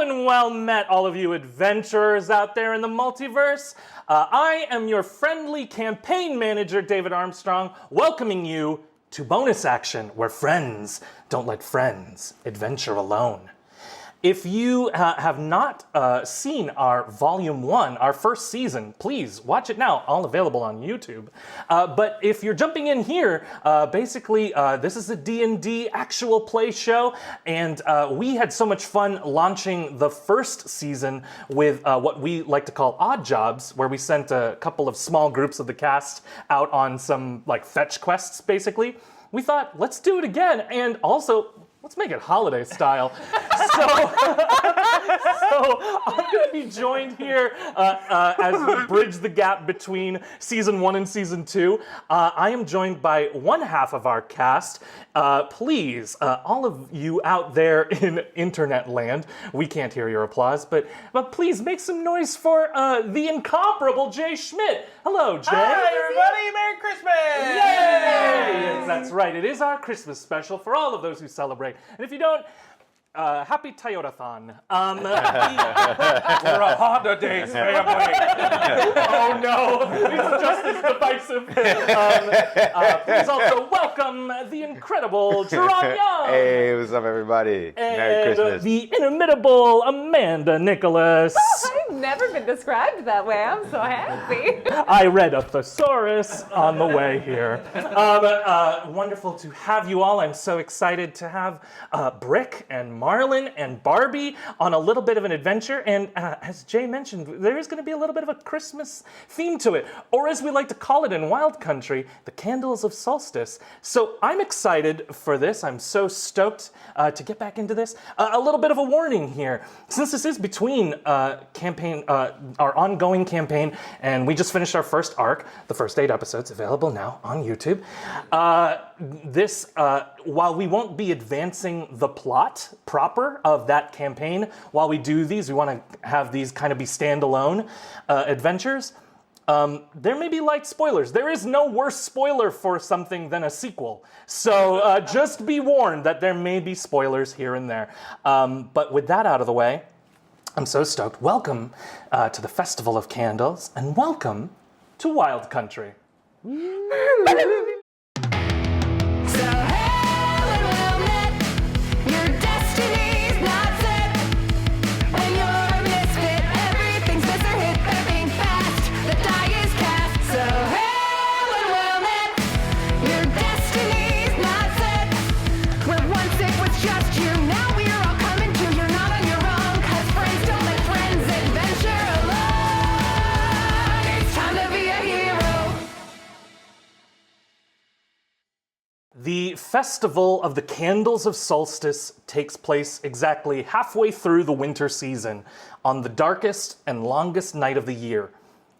and well met, all of you adventurers out there in the multiverse. I am your friendly campaign manager, David Armstrong, welcoming you to Bonus Action, where friends don't let friends adventure alone. If you have not seen our Volume 1, our first season, please watch it now, all available on YouTube. But if you're jumping in here, basically this is a D&D actual play show, and we had so much fun launching the first season with what we like to call odd jobs, where we sent a couple of small groups of the cast out on some like fetch quests, basically. We thought, let's do it again, and also, let's make it holiday style. So I'm going to be joined here as we bridge the gap between Season 1 and Season 2. I am joined by one half of our cast. Please, all of you out there in internet land, we can't hear your applause, but please make some noise for the incomparable Jay Schmidt. Hello, Jay. Hi, everybody. Merry Christmas! Yay! Yes, that's right. It is our Christmas special for all of those who celebrate. And if you don't, happy Toyota-thon. We're a Honda Days family. Oh no, it's just as divisive. Please also welcome the incredible Jerome Young. Hey, what's up, everybody? Merry And Christmas. the inimitable Amanda Nicholas. I've never been described that way. I'm so happy. I read a thesaurus on the way here. Wonderful to have you all. I'm so excited to have Brick and Marlin and Barbie on a little bit of an adventure. And as Jay mentioned, there is going to be a little bit of a Christmas theme to it. Or as we like to call it in Wild Country, the candles of Solstice. So I'm excited for this. I'm so stoked to get back into this. A little bit of a warning here. Since this is between our ongoing campaign, and we just finished our first arc, the first 8 episodes available now on YouTube. While we won't be advancing the plot proper of that campaign, while we do these, we want to have these kind of be standalone adventures. There may be light spoilers. There is no worse spoiler for something than a sequel. So just be warned that there may be spoilers here and there. But with that out of the way, I'm so stoked. Welcome to the Festival of Candles, and welcome to Wild Country. The Festival of the Candles of Solstice takes place exactly halfway through the winter season, on the darkest and longest night of the year.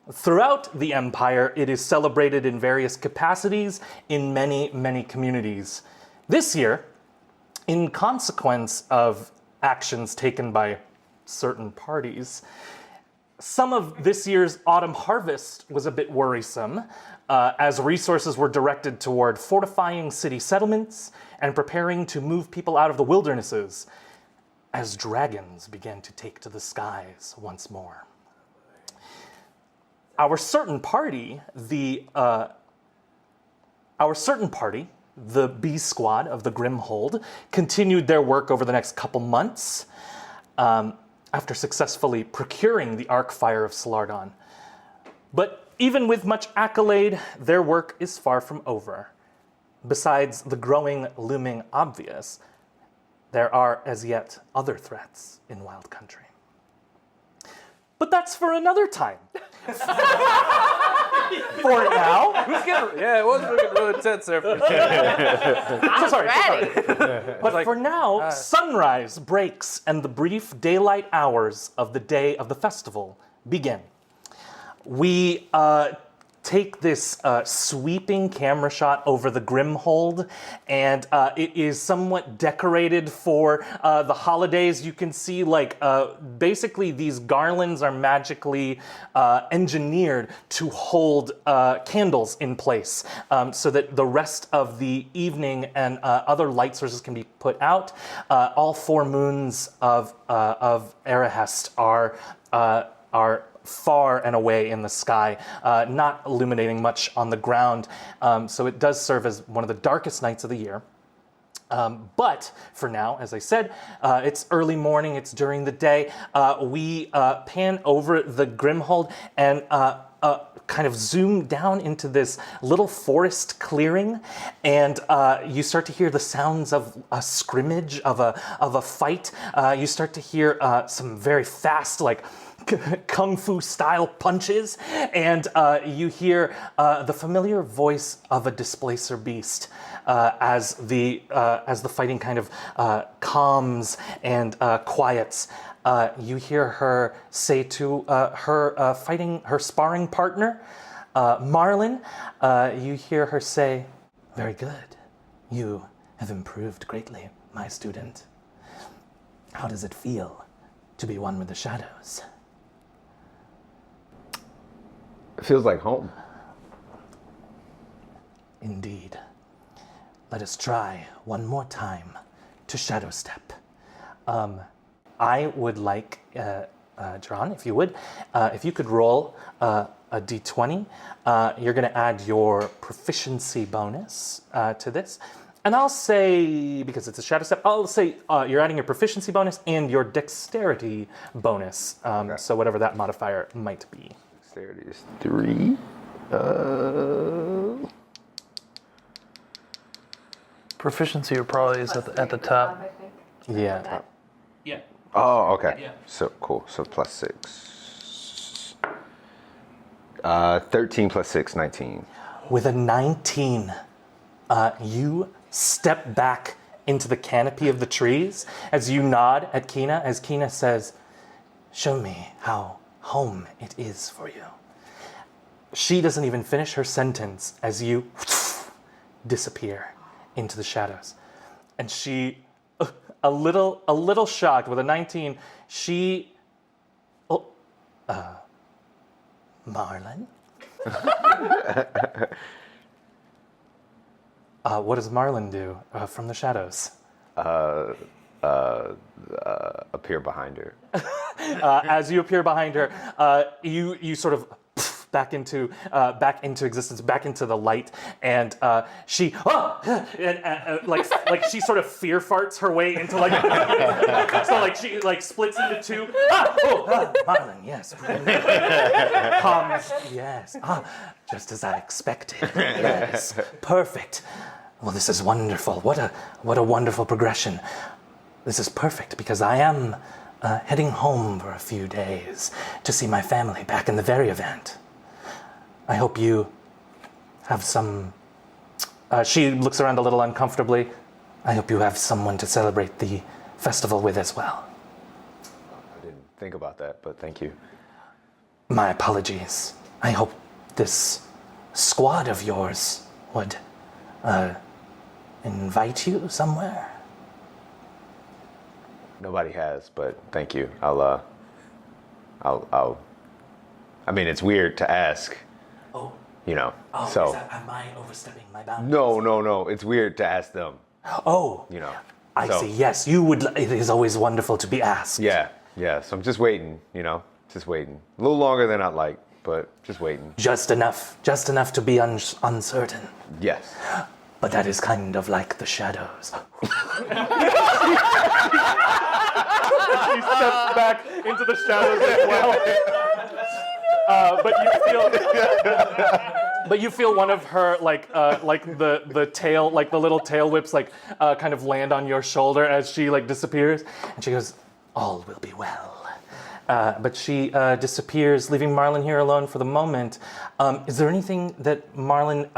Throughout the Empire, it is celebrated in various capacities in many, many communities. This year, in consequence of actions taken by certain parties, some of this year's autumn harvest was a bit worrisome, as resources were directed toward fortifying city settlements and preparing to move people out of the wildernesses, as dragons began to take to the skies once more. Our certain party, the B Squad of the Grimhold, continued their work over the next couple months, after successfully procuring the Arc Fire of Slardon. But even with much accolade, their work is far from over. Besides the growing, looming obvious, there are as yet other threats in Wild Country. But that's for another time. For now. Yeah, it was really intense there for a second. Sorry. But for now, sunrise breaks and the brief daylight hours of the day of the festival begin. We take this sweeping camera shot over the Grimhold, and it is somewhat decorated for the holidays. You can see basically these garlands are magically engineered to hold candles in place so that the rest of the evening and other light sources can be put out. All 4 moons of Arahest are far and away in the sky, not illuminating much on the ground. So it does serve as one of the darkest nights of the year. But for now, as I said, it's early morning, it's during the day. We pan over the Grimhold and kind of zoom down into this little forest clearing, and you start to hear the sounds of a scrimmage, of a fight. You start to hear some very fast, kung fu style punches, and you hear the familiar voice of a displacer beast as the fighting kind of calms and quiets. You hear her say to her sparring partner, Marlin, you hear her say, "Very good. You have improved greatly, my student. How does it feel to be one with the shadows?" It feels like home. Indeed. Let us try one more time to shadow step. I would like, John, if you would, if you could roll a d20, you're going to add your proficiency bonus to this. And I'll say, because it's a shadow step, I'll say you're adding your proficiency bonus and your dexterity bonus. Okay. So whatever that modifier might be. Dexterity is 3. Proficiency probably is at the top. I think. Yeah. Yeah. Oh, okay. Yeah. So cool. So plus 6. 13 plus 6, 19. With a 19, you step back into the canopy of the trees as you nod at Kina, as Kina says, "Show me how home it is for you." She doesn't even finish her sentence as you disappear into the shadows. And she, a little shocked with a 19, she, Marlin? What does Marlin do from the shadows? Appear behind her. As you appear behind her, you sort of back into existence, back into the light, and she she sort of fear farts her way into so she splits into 2. Marlin, yes. Yes. Just as I expected. Yes. Perfect. Well, this is wonderful. What a wonderful progression. This is perfect because I am heading home for a few days to see my family back in the very event. I hope you have some... she looks around a little uncomfortably. I hope you have someone to celebrate the festival with as well. I didn't think about that, but thank you. My apologies. I hope this squad of yours would invite you somewhere. Nobody has, but thank you. I mean, it's weird to ask. Oh. You know, Oh, so. am I overstepping my boundaries? No. It's weird to ask them. Oh. You know. I so, see. Yes, you would. It is always wonderful to be asked. Yeah. So I'm just waiting. Just waiting. A little longer than I'd like, but just waiting. Just enough to be uncertain. Yes. But that is kind of like the shadows. She steps back into the shadows as well. But you feel one of her the tail, the little tail whips kind of land on your shoulder as she disappears, and she goes, "All will be well." But she disappears, leaving Marlin here alone for the moment. Is there anything that Marlin,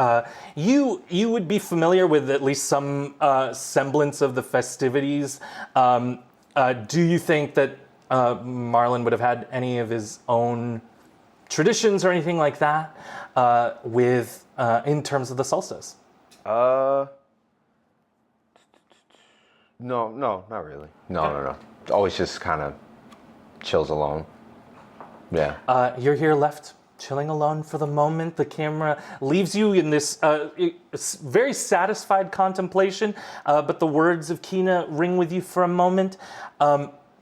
you would be familiar with at least some semblance of the festivities? Do you think that Marlin would have had any of his own traditions or anything like that with in terms of the solstice? No, not really. No. Always just kind of chills alone. Yeah. You're here left chilling alone for the moment. The camera leaves you in this very satisfied contemplation, but the words of Kina ring with you for a moment.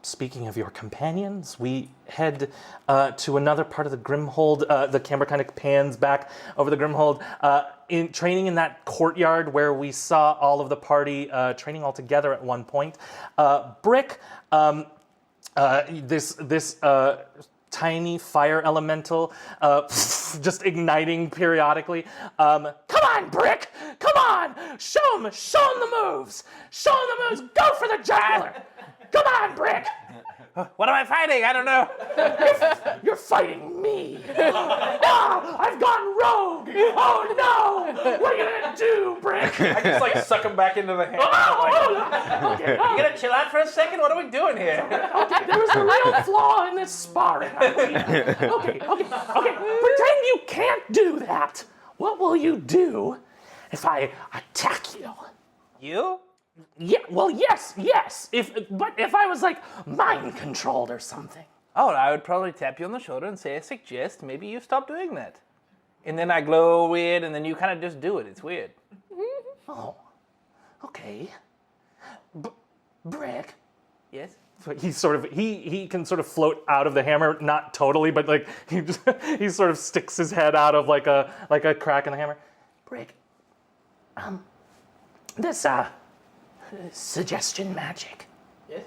Speaking of your companions, we head to another part of the Grimhold. The camera kind of pans back over the Grimhold. In training in that courtyard where we saw all of the party training all together at one point. Brick, this tiny fire elemental, just igniting periodically. Come on, Brick! Come on! Show him the moves! Show him the moves! Go for the jugular! Come on, Brick! What am I fighting? I don't know. You're fighting me! I've gone rogue! Oh no! What are you gonna do, Brick? I just like suck him back into the hand. Okay, You gonna chill out for a second? What are we doing here? okay, there was a real flaw in this sparring. Okay. Pretend you can't do that. What will you do if I attack you? You? Yeah, well, yes. But if I was like mind controlled or something. Oh, I would probably tap you on the shoulder and say, I suggest maybe you stop doing that. And then I glow weird, and then you kind of just do it. It's weird. Oh, okay. Brick. Yes? So he can sort of float out of the hammer, not totally, but like he sort of sticks his head out of like a crack in the hammer. Brick. This suggestion magic. Yes?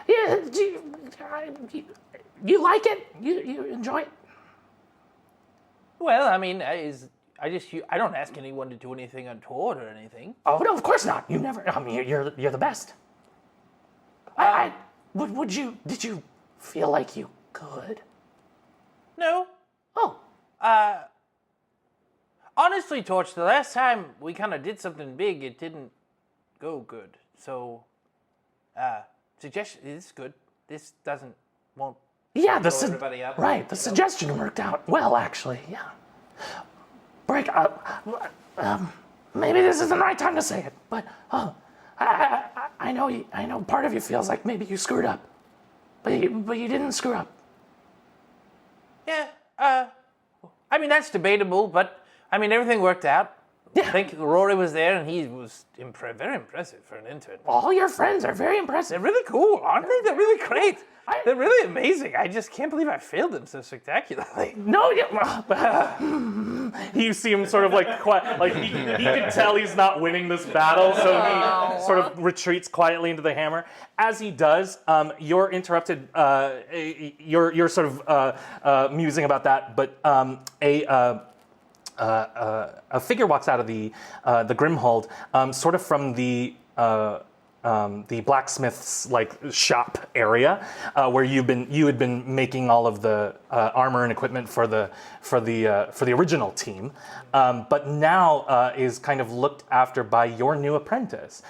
Yeah, you like it? You enjoy it? Well, I mean, I don't ask anyone to do anything untoward or anything. Oh no, of course not. You never. I mean, you're the best. Did you feel like you could? No. Oh, Honestly, Torch, the last time we kind of did something big, it didn't go good. So, suggestion is good. This won't yeah. blow everybody up. Right. The suggestion worked out well, actually. Yeah. Break. Maybe this isn't the right time to say it, but I know part of you feels like maybe you screwed up, but you didn't screw up. Yeah. I mean, that's debatable, but I mean, everything worked out. Yeah. I think Rory was there, and he was very impressive for an intern. All your friends are very impressive. They're really cool, aren't they? They're really great. They're really amazing. I just can't believe I failed them so spectacularly. No, you see him sort of like quiet, like he can tell he's not winning this battle, so he sort of retreats quietly into the hammer. As he does, you're interrupted. You're sort of musing about that, but a figure walks out of the Grimhold, sort of from the blacksmith's like shop area, where you had been making all of the armor and equipment for the original team, but now is kind of looked after by your new apprentice.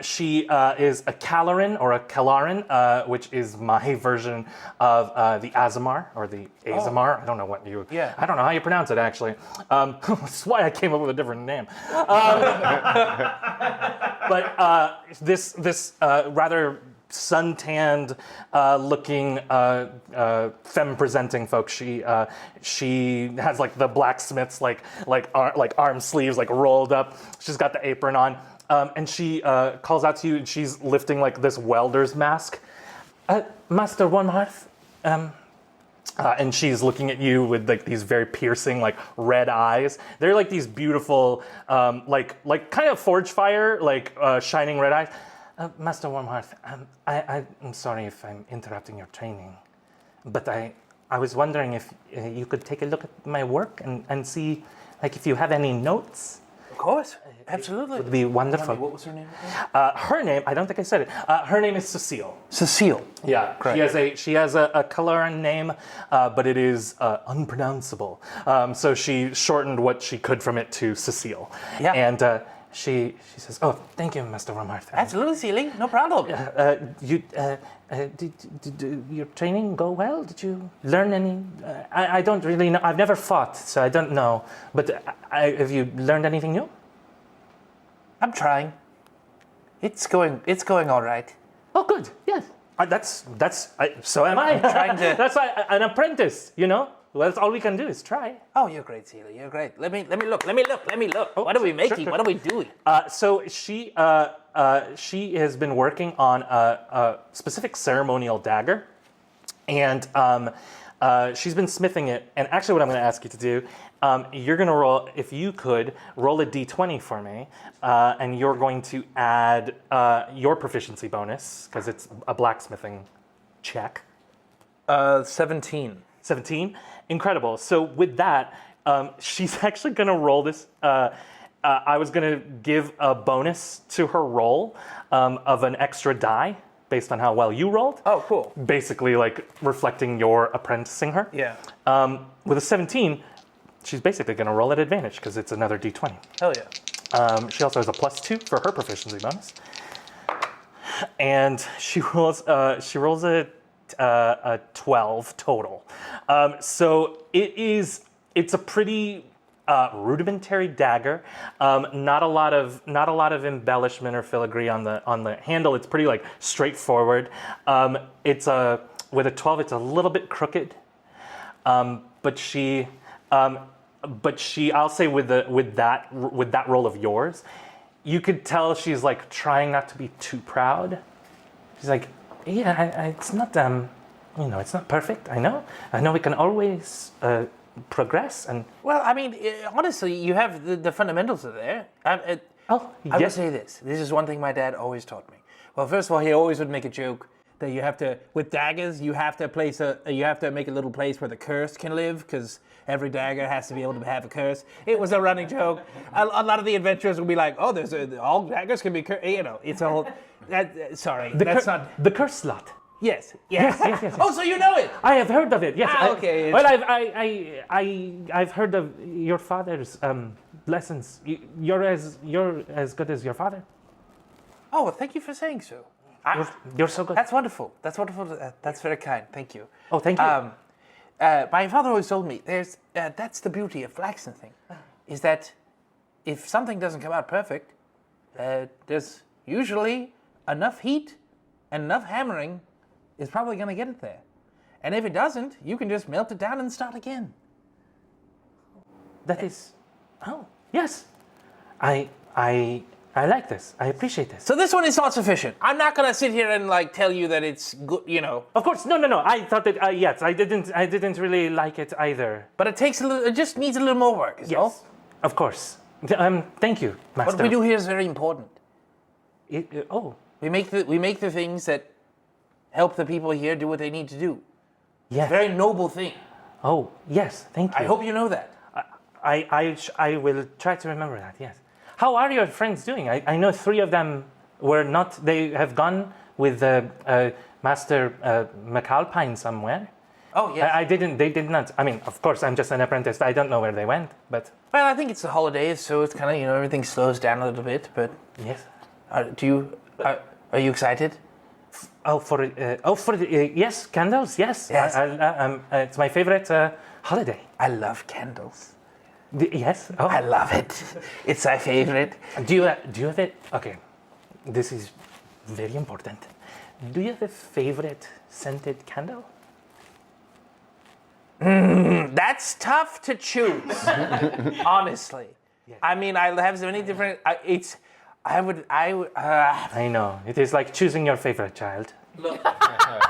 She is a Calarin or a Kalarin, which is my version of the Azamar or the Azamar. I don't know what you. Yeah. I don't know how you pronounce it actually. That's why I came up with a different name. But this rather suntanned looking femme-presenting folk. She has like the blacksmith's like arm sleeves like rolled up. She's got the apron on, and she calls out to you. And she's lifting like this welder's mask. Master Wormhearth, and she's looking at you with like these very piercing like red eyes. They're like these beautiful like kind of forge fire like shining red eyes. Master Wormhearth, I'm sorry if I'm interrupting your training, but I was wondering if you could take a look at my work and see like if you have any notes. Of course, absolutely. It would be wonderful. What was her name? Her name, I don't think I said it. Her name is Cecile. Cecile. Yeah, Correct. she has a Kalaran name, but it is unpronounceable. So she shortened what she could from it to Cecile. Yeah. And she says, "Oh, thank you, Mr. Wormheart. Absolutely, Sealy. No problem. Did your training go well? Did you learn any? I don't really know. I've never fought, so I don't know. But have you learned anything new? I'm trying. It's going all right. Oh, good. Yes. So am I. Trying to. That's why an apprentice. Well, that's all we can do is try. Oh, you're great, Sealy. You're great. Let me look. Oh, what are we sure, making? sure. What are we doing? So she has been working on a specific ceremonial dagger, and she's been smithing it. And actually, what I'm going to ask you to do, you're going to roll, if you could, roll a d20 for me, and you're going to add your proficiency bonus, because it's a blacksmithing check. 17. 17? Incredible. So with that, she's actually going to roll this. I was going to give a bonus to her roll of an extra die based on how well you rolled. Oh, cool. Basically, like reflecting your apprenticing her. Yeah. With a 17, she's basically going to roll at advantage because it's another d20. Hell yeah. She also has a +2 for her proficiency bonus. And she rolls a 12 total. So it's a pretty rudimentary dagger. Not a lot of embellishment or filigree on the handle. It's pretty like straightforward. It's with a 12. It's a little bit crooked. But I'll say with that roll of yours, you could tell she's like trying not to be too proud. She's like, yeah, it's not it's not perfect. I know we can always progress and. Well, I mean, honestly, you have the fundamentals are there. I would say this. This is one thing my dad always taught me. Well, first of all, he always would make a joke that you have to, with daggers, you have to make a little place where the curse can live, because every dagger has to be able to have a curse. It was a running joke. A lot of the adventurers would be like, "Oh, all daggers can be cursed." It's a whole. That's not the curse slot. Yes. Yes. Oh, so you know it? I have heard of it. Yes. Okay. Well, I've heard of your father's lessons. You're as good as your father. Oh, well, thank you for saying so. You're so good. That's wonderful. That's wonderful. That's very kind. Thank you. Oh, thank you. My father always told me that's the beauty of blacksmithing, is that if something doesn't come out perfect, there's usually enough heat and enough hammering is probably going to get it there. And if it doesn't, you can just melt it down and start again. That is. Oh, yes. I like this. I appreciate this. So this one is not sufficient. I'm not going to sit here and like tell you that it's good, Of course, no. I thought that yes, I didn't really like it either. But it just needs a little more work. Is all? Of course. Thank you, Master. What we do here is very important. We We make the things that help the people here do what they need to do. Yes. Very noble thing. Oh, yes. Thank you. I hope you know that. I will try to remember that. Yes. How are your friends doing? I know 3 of them were not. They have gone with Master McAlpine somewhere. Oh yes. They did not. I mean, of course, I'm just an apprentice. I don't know where they went, but. Well, I think it's the holidays, so it's kind of everything slows down a little bit. But yes. Are you excited? Yes, candles. Yes. Yes. It's my favorite holiday. I love candles. Yes. Oh. I love it. It's my favorite. Do you have it? Okay, this is very important. Do you have a favorite scented candle? That's tough to choose, honestly. Yes. I mean, I have so many different. I know it is like choosing your favorite child. Look,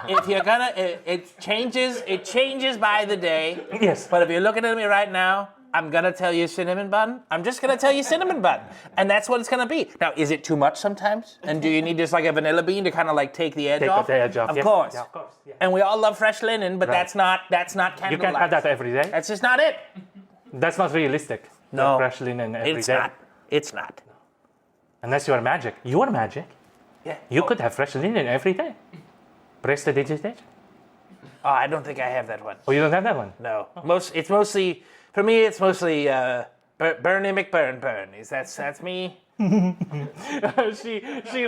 if you're gonna, it changes by the day. Yes. But if you're looking at me right now, I'm gonna tell you cinnamon bun. I'm just gonna tell you cinnamon bun, and that's what it's gonna be. Now, is it too much sometimes? And do you need just like a vanilla bean to kind of like take the edge off? The edge off. Of yes. course. Yeah, of course. Yeah. And we all love fresh linen, but Right. that's not candlelight. You can't have that every day. That's just not it. That's not realistic. No. Fresh linen every day. It's not. It's not. Unless you are magic. You are magic. Yeah. You could have fresh linen every day. Prestidigitation. Oh, I don't think I have that one. Oh, you don't have that one? No. For me, it's mostly Bernie McBurn. That's me. she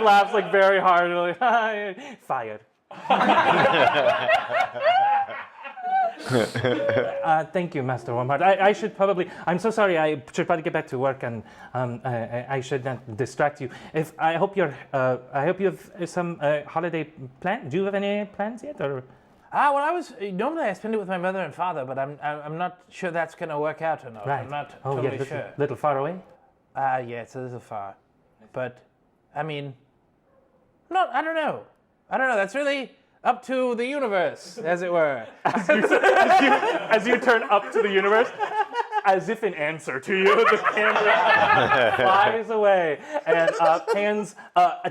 laughs like very hard, like, fired. Thank you, Master Wormheart. I should probably. I'm so sorry. I should probably get back to work, and I should not distract you. I hope you have some holiday plan. Do you have any plans yet, or? Well, normally I spend it with my mother and father, but I'm not sure that's going to work out or not. Right. I'm not Oh, totally yeah, sure. little far away. Yeah, it's a little far, but I mean, I don't know. That's really up to the universe, as it were. As you turn up to the universe, as if in answer to you, the camera flies away and pans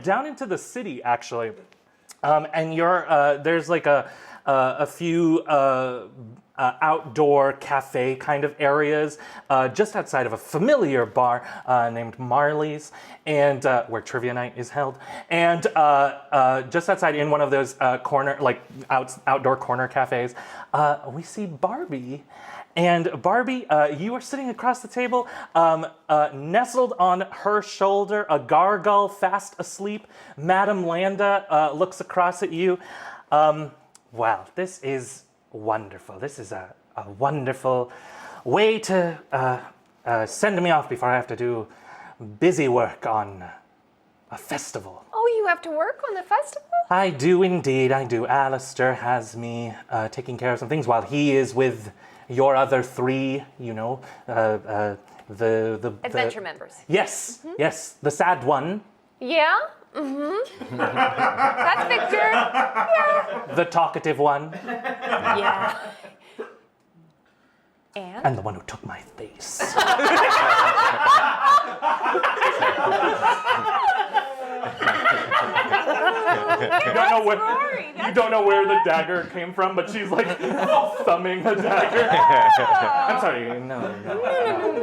down into the city, actually. And there's like a few outdoor cafe kind of areas just outside of a familiar bar named Marley's, and where Trivia Night is held. And just outside in one of those outdoor corner cafes, we see Barbie. And Barbie, you are sitting across the table, nestled on her shoulder, a gargoyle fast asleep. Madame Landa looks across at you. Wow, this is wonderful. This is a wonderful way to send me off before I have to do busy work on a festival. Oh, you have to work on the festival? I do indeed, I do. Alistair has me taking care of some things while he is with your other three, the Adventure members. Yes, yes, the sad one. Yeah? Mm-hmm. That's Victor. Yeah. The talkative one. Yeah. And the one who took my face. You don't know where the dagger came from, but she's like thumbing the dagger. I'm sorry. No.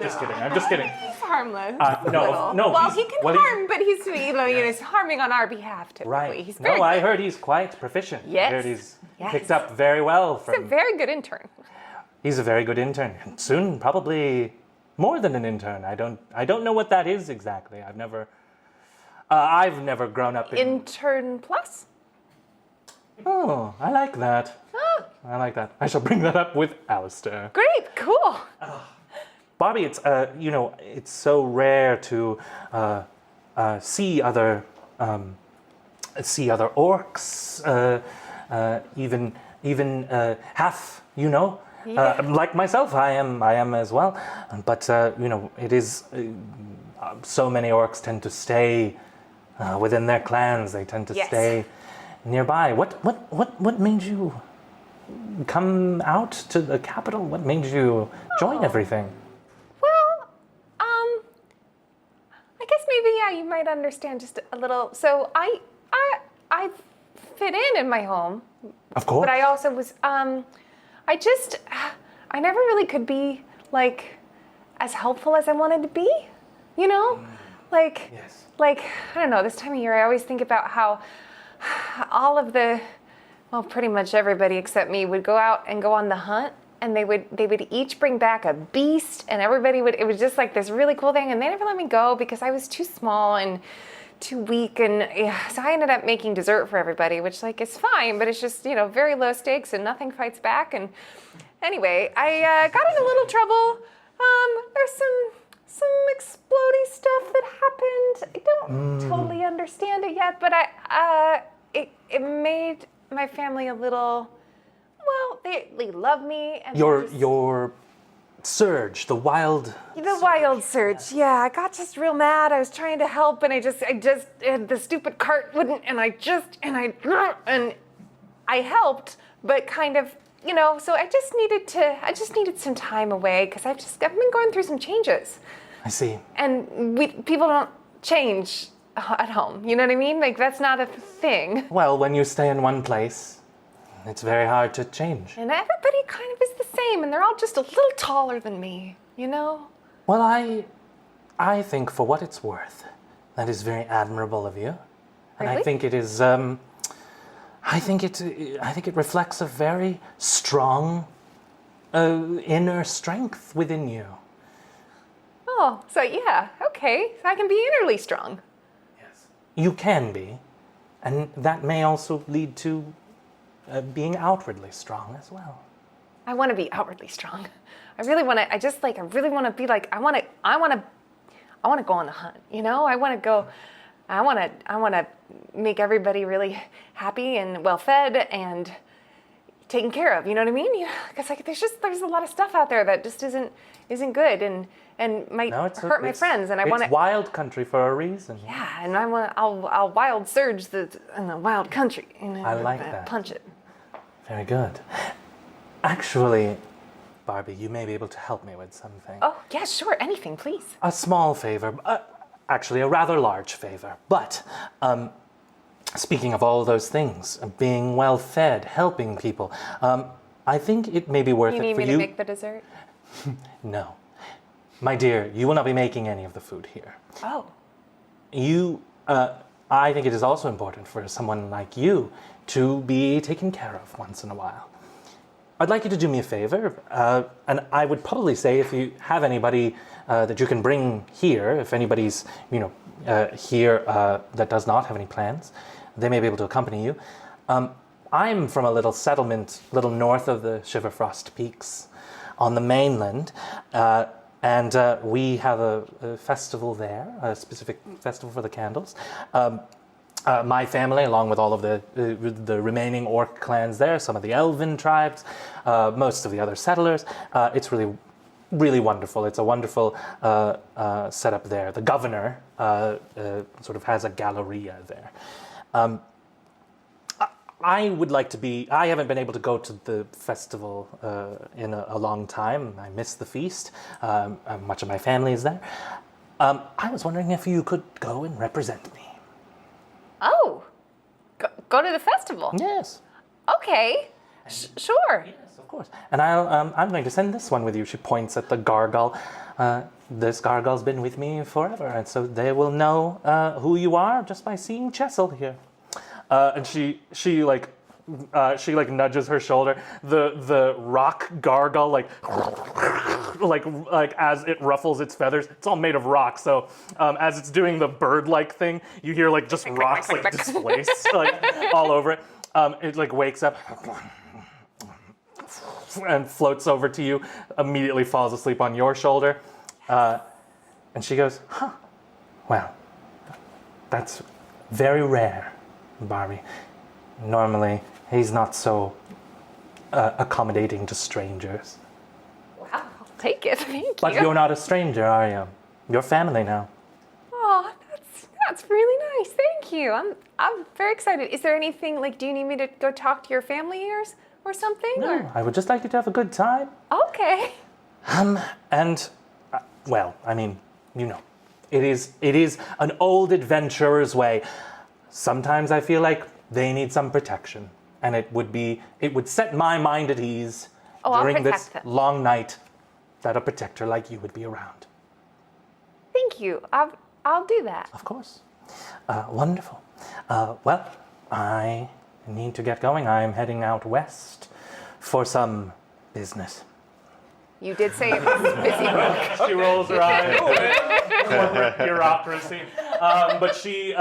Just kidding. I'm just kidding. He's harmless. No. Well, he can harm, but he's harming on our behalf typically. Right. He's very good. I heard he's quite proficient. Yes. I heard he's picked up very well from. He's a very good intern. He's a very good intern. Soon, probably more than an intern. I don't know what that is exactly. I've never grown up in... Intern plus? Oh, I like that. Oh. I like that. I shall bring that up with Alistair. Great, cool. Barbie, it's it's so rare to see other orcs, even half, Yeah. like myself, I am as well. But it is so many orcs tend to stay within their clans. They tend to stay nearby. What made you come out to the capital? What made you join everything? Well, I guess maybe you might understand just a little. So I fit in my home. Of course. But I also was I never really could be like as helpful as I wanted to be, Like I don't know, this time of year I always think about how all of pretty much everybody except me would go out and go on the hunt, and they would each bring back a beast, and it was just like this really cool thing, and they never let me go because I was too small and too weak, and so I ended up making dessert for everybody, which is fine, but it's just very low stakes and nothing fights back. And anyway, I got in a little trouble. There's some explodey stuff that happened. I don't totally understand it yet, but it made my family a little. Well, they love me, and your surge, the wild surge. Yeah, I got just real mad. I was trying to help, and I just the stupid cart wouldn't, and I helped, but kind of, so I just needed some time away because I've been going through some changes. I see. And people don't change at home. You know what I mean? That's not a thing. Well, when you stay in one place, it's very hard to change. And everybody kind of is the same, and they're all just a little taller than me, Well, I think for what it's worth, that is very admirable of you. And Really? I think it is, I think it reflects a very strong inner strength within you. Oh, so yeah, okay. So I can be innerly strong. Yes. You can be. And that may also lead to being outwardly strong as well. I want to be outwardly strong. I really want to. I really want to be like. I want to go on the hunt. You know. I want to go. I want to make everybody really happy and well fed and taken care of. You know what I mean? Because like there's a lot of stuff out there that just isn't good and might hurt my friends. And I want to. It's wild country for a reason. Yeah, and I'll wild surge in the wild country. And I like that. Punch it. Very good. Actually, Barbie, you may be able to help me with something. Oh, yeah, sure. Anything, please. A small favor. Actually, a rather large favor. But, speaking of all those things, being well fed, helping people, I think it may be worth it for you. You need me to make the dessert? No. My dear, you will not be making any of the food here. Oh. I think it is also important for someone like you to be taken care of once in a while. I'd like you to do me a favor, and I would probably say if you have anybody that you can bring here, if anybody's here that does not have any plans, they may be able to accompany you. I'm from a little settlement, little north of the Shiverfrost Peaks, on the mainland, and we have a festival there, a specific festival for the candles. My family, along with all of the remaining orc clans there, some of the elven tribes, most of the other settlers, it's really, really wonderful. It's a wonderful setup there. The governor sort of has a galleria there. I would like to be. I haven't been able to go to the festival in a long time. I miss the feast. Much of my family is there. I was wondering if you could go and represent me. Oh, go to the festival? Yes. Okay, sure. Yes, of course. And I'm going to send this one with you. She points at the gargoyle. This gargoyle's been with me forever, and so they will know who you are just by seeing Chessel here. And she nudges her shoulder. The rock gargoyle like as it ruffles its feathers. It's all made of rock, so as it's doing the bird-like thing, you hear like just rocks like displace like all over it. It like wakes up and floats over to you. Immediately falls asleep on your shoulder, and she goes, "Huh? Well, that's very rare, Barbie. Normally, he's not so accommodating to strangers." Wow, I'll take it. Thank you. But you're not a stranger, are you? You're family now. Oh, that's really nice. Thank you. I'm very excited. Is there anything like? Do you need me to go talk to your family or something? No, or? I would just like you to have a good time. Okay. And well, I mean, you know, it is an old adventurer's way. Sometimes I feel like they need some protection, and it would set my mind at ease during this long night that a protector like you would be around. Thank you. I'll do that. Of course. Wonderful. Well, I need to get going. I'm heading out west for some business. You did say it was busy work. She rolls her eyes. Corporate bureaucracy. But she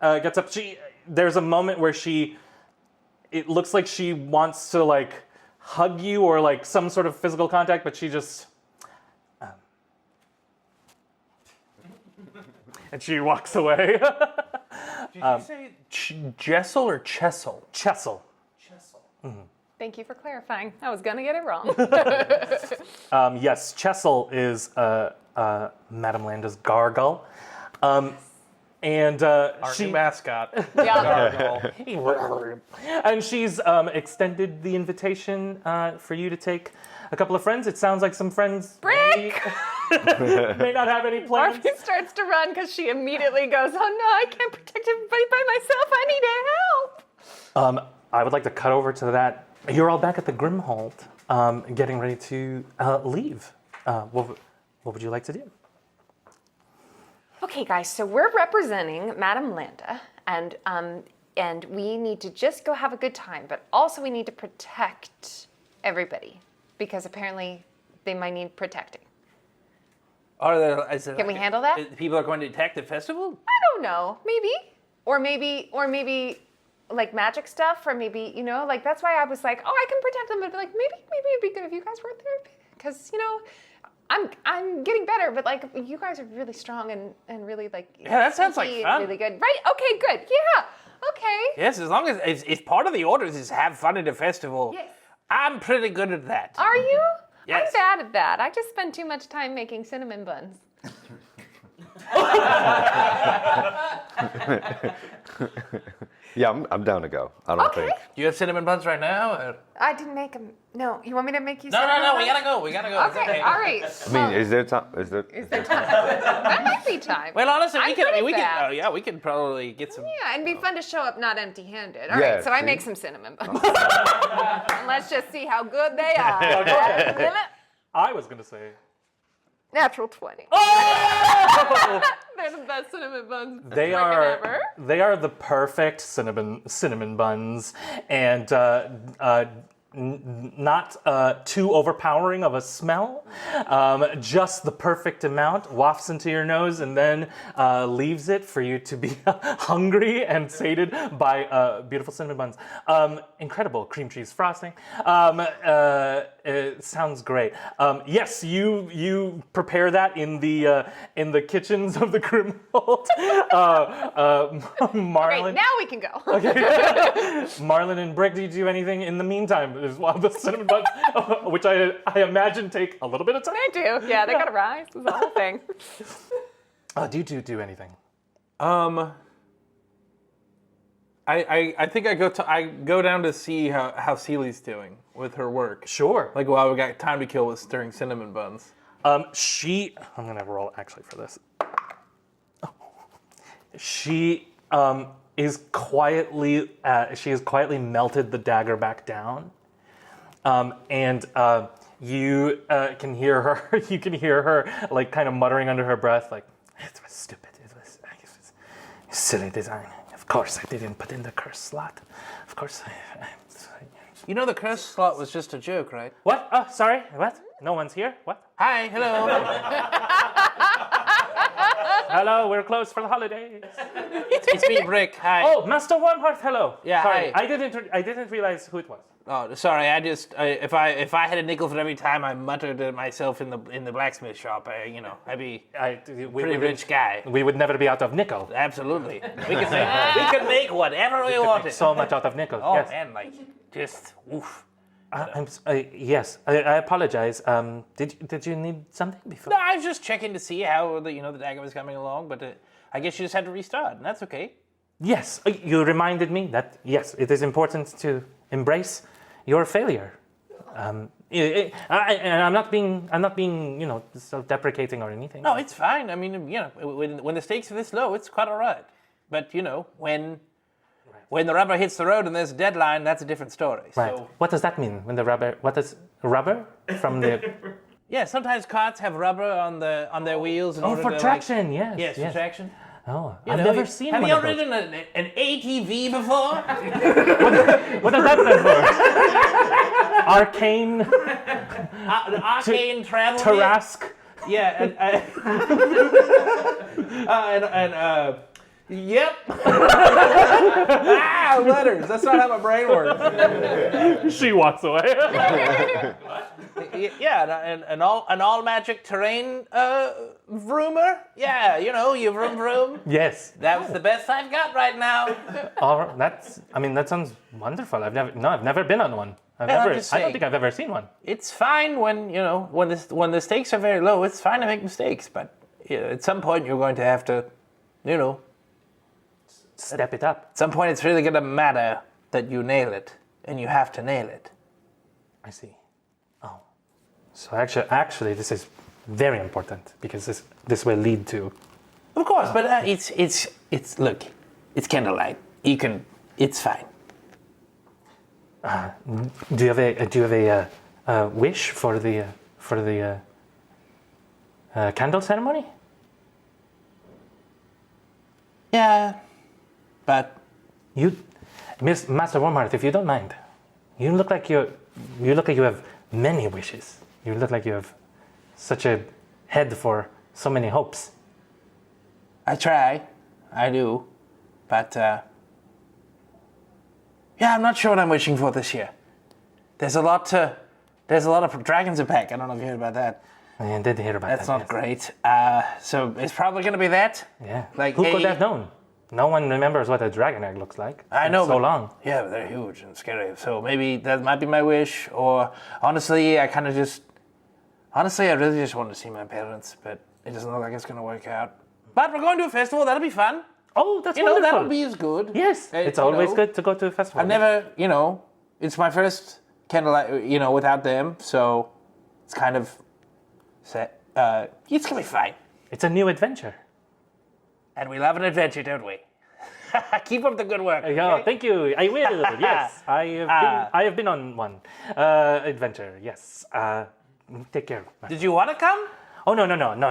gets up. There's a moment where it looks like she wants to like hug you or like some sort of physical contact, but she just, and she walks away. Did you say Jessel or Chessel? Chessel. Chessel. Mm-hmm. Thank you for clarifying. I was gonna get it wrong. Yes, Chessel is Madame Landa's gargoyle. And Our new mascot. Yeah. And she's extended the invitation for you to take a couple of friends. It sounds like some friends Brick! may not have any plans. Barbie starts to run because she immediately goes, "Oh no, I can't protect everybody by myself. I need help." I would like to cut over to that. You're all back at the Grimhold, getting ready to leave. What would you like to do? Okay, guys, so we're representing Madame Landa, and we need to just go have a good time, but also we need to protect everybody because apparently they might need protecting. Are there? Is it Can we handle that? People are going to attack the festival? I don't know. Maybe. Or maybe like magic stuff, or maybe, like that's why I was like, oh, I can protect them, but like maybe it'd be good if you guys weren't there, because I'm getting better, but like you guys are really strong and really like that sounds like fun. Really good, right? Okay, good, yeah, okay. Yes, as long as if part of the orders is have fun at a festival, Yes. I'm pretty good at that. Are you? Yes. I'm bad at that. I just spend too much time making cinnamon buns. Yeah, I'm down to go. I don't Okay. think. Do you have cinnamon buns right now? Or? I didn't make them. No, you want me to make you? No, cinnamon we buns? gotta go. We gotta go. It's Okay, all right. I mean, is there time? Is there? There might be time. Well, honestly, I'm we can. good at We that. can. We can probably get some. Yeah, and it'd be fun to show up not empty-handed. All Yeah, right, so I see? make some cinnamon buns. And let's just see how good they are. I was gonna say. Natural 20. They're the best cinnamon buns. They ever. are the perfect cinnamon buns, and not too overpowering of a smell. Just the perfect amount wafts into your nose and then leaves it for you to be hungry and sated by beautiful cinnamon buns. Incredible cream cheese frosting. It sounds great. Yes, you prepare that in the kitchens of the Grimhold. Marlin. Okay, now we can go. Marlin and Brick, do you do anything in the meantime? While the cinnamon buns, which I imagine take a little bit of time. They do. Yeah, they gotta rise. It's the whole thing. Do you do anything? I think I go down to see how Celi's doing with her work. Sure. Like, while we got time to kill with stirring cinnamon buns. I'm gonna roll actually for this. She is quietly melted the dagger back down, and you can hear her. You can hear her like kind of muttering under her breath, like, "It was stupid. It was silly design. Of course, I didn't put in the curse slot. Of course, You know the curse slot was just a joke, right? What? Oh, sorry. What? No one's here. What? Hi, hello. Hello. We're closed for the holidays. It's me, Brick. Hi. Oh, Master Warmheart. Hello. Yeah, Sorry, hi. I didn't realize who it was. Oh, sorry. If I had a nickel for every time I muttered to myself in the blacksmith shop, I'd be pretty rich guy. We would never be out of nickel. Absolutely. We could make whatever we wanted. So much out of nickel. Oh Yes. man, like just oof. Yes. I apologize. Did you need something before? No, I was just checking to see how the dagger was coming along, but I guess you just had to restart, and that's okay. Yes. You reminded me that yes, it is important to embrace your failure. And I'm not being self-deprecating or anything. No, it's fine. I mean, when the stakes are this low, it's quite all right. But when the rubber hits the road and there's a deadline, that's a different story. Right. So, What does that mean? When the rubber? What is rubber from the? yeah, sometimes carts have rubber on their wheels. In Oh, order for to, traction. Yes. Yes, for traction. Oh, You I've know, never seen Have one you of those. ridden an ATV before? What does that stand for? Arcane An arcane travel. Tarask. Yeah, yep. Letters. That's not how my brain works. She walks away. Yeah, an all magic terrain vroomer. Yeah, you vroom. Yes. That was the best I've got right now. That sounds wonderful. I've never been on one. I'm just I don't saying. think I've ever seen one. It's fine when the stakes are very low. It's fine to make mistakes, but at some point you're going to have to, Step it up. At some point it's really going to matter that you nail it, and you have to nail it. I see. Oh. So actually this is very important because this will lead to. Of course, but it's look, it's candlelight. It's fine. Do you have a wish for the candle ceremony? Yeah, but Master Warmheart, if you don't mind, you look like you have many wishes. You look like you have such a head for so many hopes. I try. I do. But, yeah, I'm not sure what I'm wishing for this year. There's a lot of dragons in pack. I don't know if you heard about that. I did hear about That's that. not great. So it's probably going to be that. Yeah. Like, Who could hey- have known? No one remembers what a dragon egg looks like. I know, So but- long. Yeah, but they're huge and scary. So maybe that might be my wish. Or honestly, I really just want to see my parents, but it doesn't look like it's going to work out. But we're going to a festival. That'll be fun. Oh, that's You know, wonderful. that'll be as good. Yes, it's always good to go to a festival. I've never, it's my first candlelight, without them. So it's kind of set. It's going to be fine. It's a new adventure. And we love an adventure, don't we? Keep up the good work. Yeah, thank you. I will. Yes, I have been on one adventure. Yes. Take care. Did you want to come? Oh no.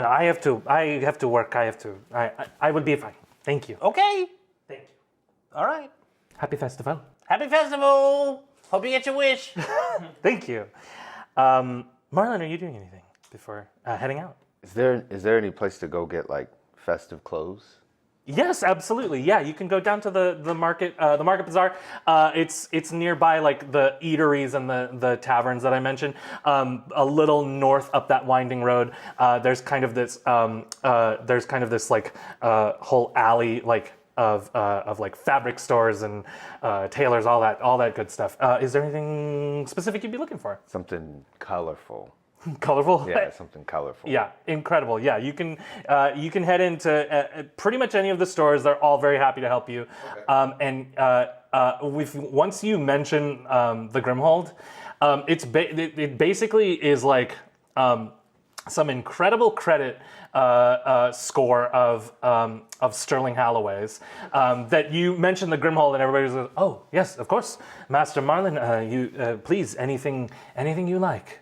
I have to work. I will be fine. Thank you. Okay. Thank you. All right. Happy festival. Happy festival. Hope you get your wish. Thank you. Marlin, are you doing anything before heading out? Is there any place to go get like festive clothes? Yes, absolutely. Yeah, you can go down to the market bazaar. It's nearby like the eateries and the taverns that I mentioned. A little north up that winding road, there's kind of this like whole alley like of like fabric stores and tailors, all that good stuff. Is there anything specific you'd be looking for? Something colorful. Colorful? Yeah, something colorful. Yeah, incredible. Yeah, you can head into pretty much any of the stores. They're all very happy to help you. Okay. Once you mention the Grimhold, it basically is like some incredible credit score of Sterling Holloway's that you mentioned the Grimhold and everybody was like, oh yes, of course, Master Marlin. You please anything you like.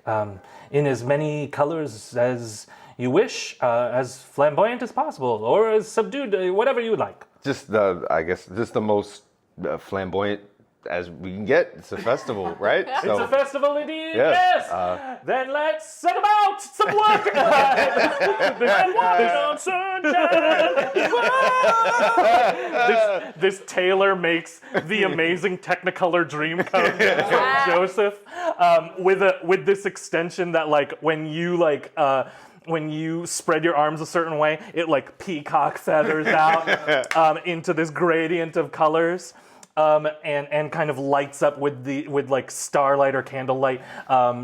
In as many colors as you wish, as flamboyant as possible, or as subdued, whatever you would like. Just the most flamboyant as we can get. It's a festival, right? It's a festival indeed, Yes. yes. Then let's set about some work. This tailor makes the amazing Technicolor dream coat for Joseph with this extension that like when you spread your arms a certain way, it like peacock feathers out into this gradient of colors. And kind of lights up with like starlight or candlelight,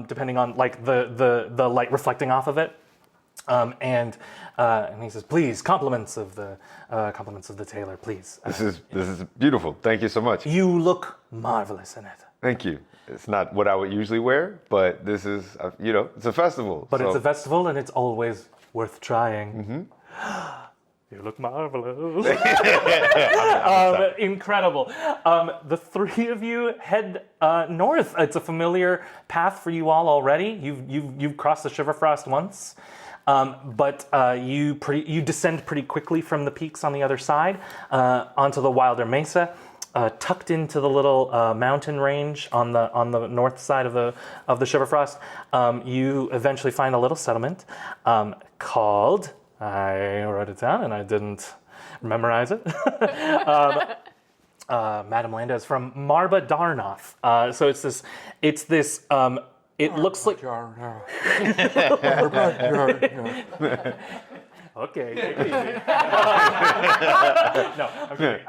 depending on like the light reflecting off of it. And he says, "Please, compliments of the tailor, please." This is beautiful. Thank you so much. You look marvelous in it. Thank you. It's not what I would usually wear, but this is it's a festival. But it's a festival, and it's always worth trying. Mm-hmm. You look marvelous. Incredible. The three of you head north. It's a familiar path for you all already. You've crossed the Shiverfrost once, but you descend pretty quickly from the peaks on the other side onto the wilder mesa, tucked into the little mountain range on the north side of the Shiverfrost. You eventually find a little settlement called. I wrote it down and I didn't memorize it. Madame Landa is from Marba Darnoth. So it looks like. Okay, take it easy. No, I'm kidding.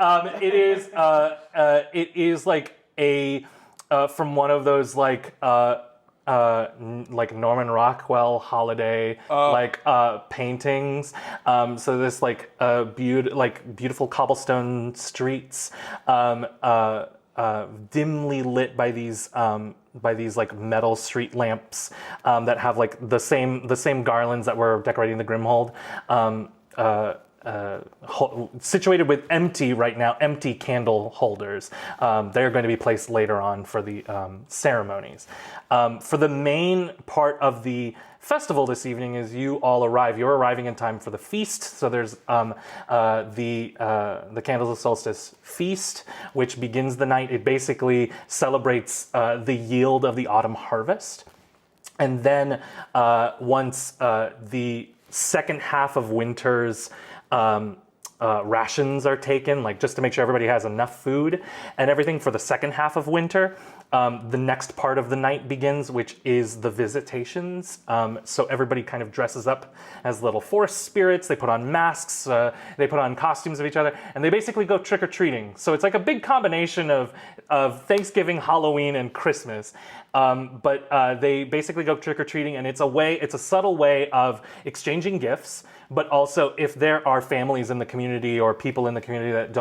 It is like a from one of those like Norman Rockwell holiday paintings. So this beautiful cobblestone streets, dimly lit by these like metal street lamps that have like the same garlands that were decorating the Grimhold. Situated with empty candle holders. They're going to be placed later on for the ceremonies. For the main part of the festival this evening is you all arrive. You're arriving in time for the feast. So there's the Candles of Solstice feast, which begins the night. It basically celebrates the yield of the autumn harvest. And then once the second half of winter's rations are taken, like just to make sure everybody has enough food and everything for the second half of winter. The next part of the night begins, which is the visitations. So everybody kind of dresses up as little forest spirits. They put on masks, they put on costumes of each other, and they basically go trick-or-treating. So it's like a big combination of Thanksgiving, Halloween, and Christmas. But they basically go trick-or-treating, and it's a subtle way of exchanging gifts, but also if there are families in the community or people in the community that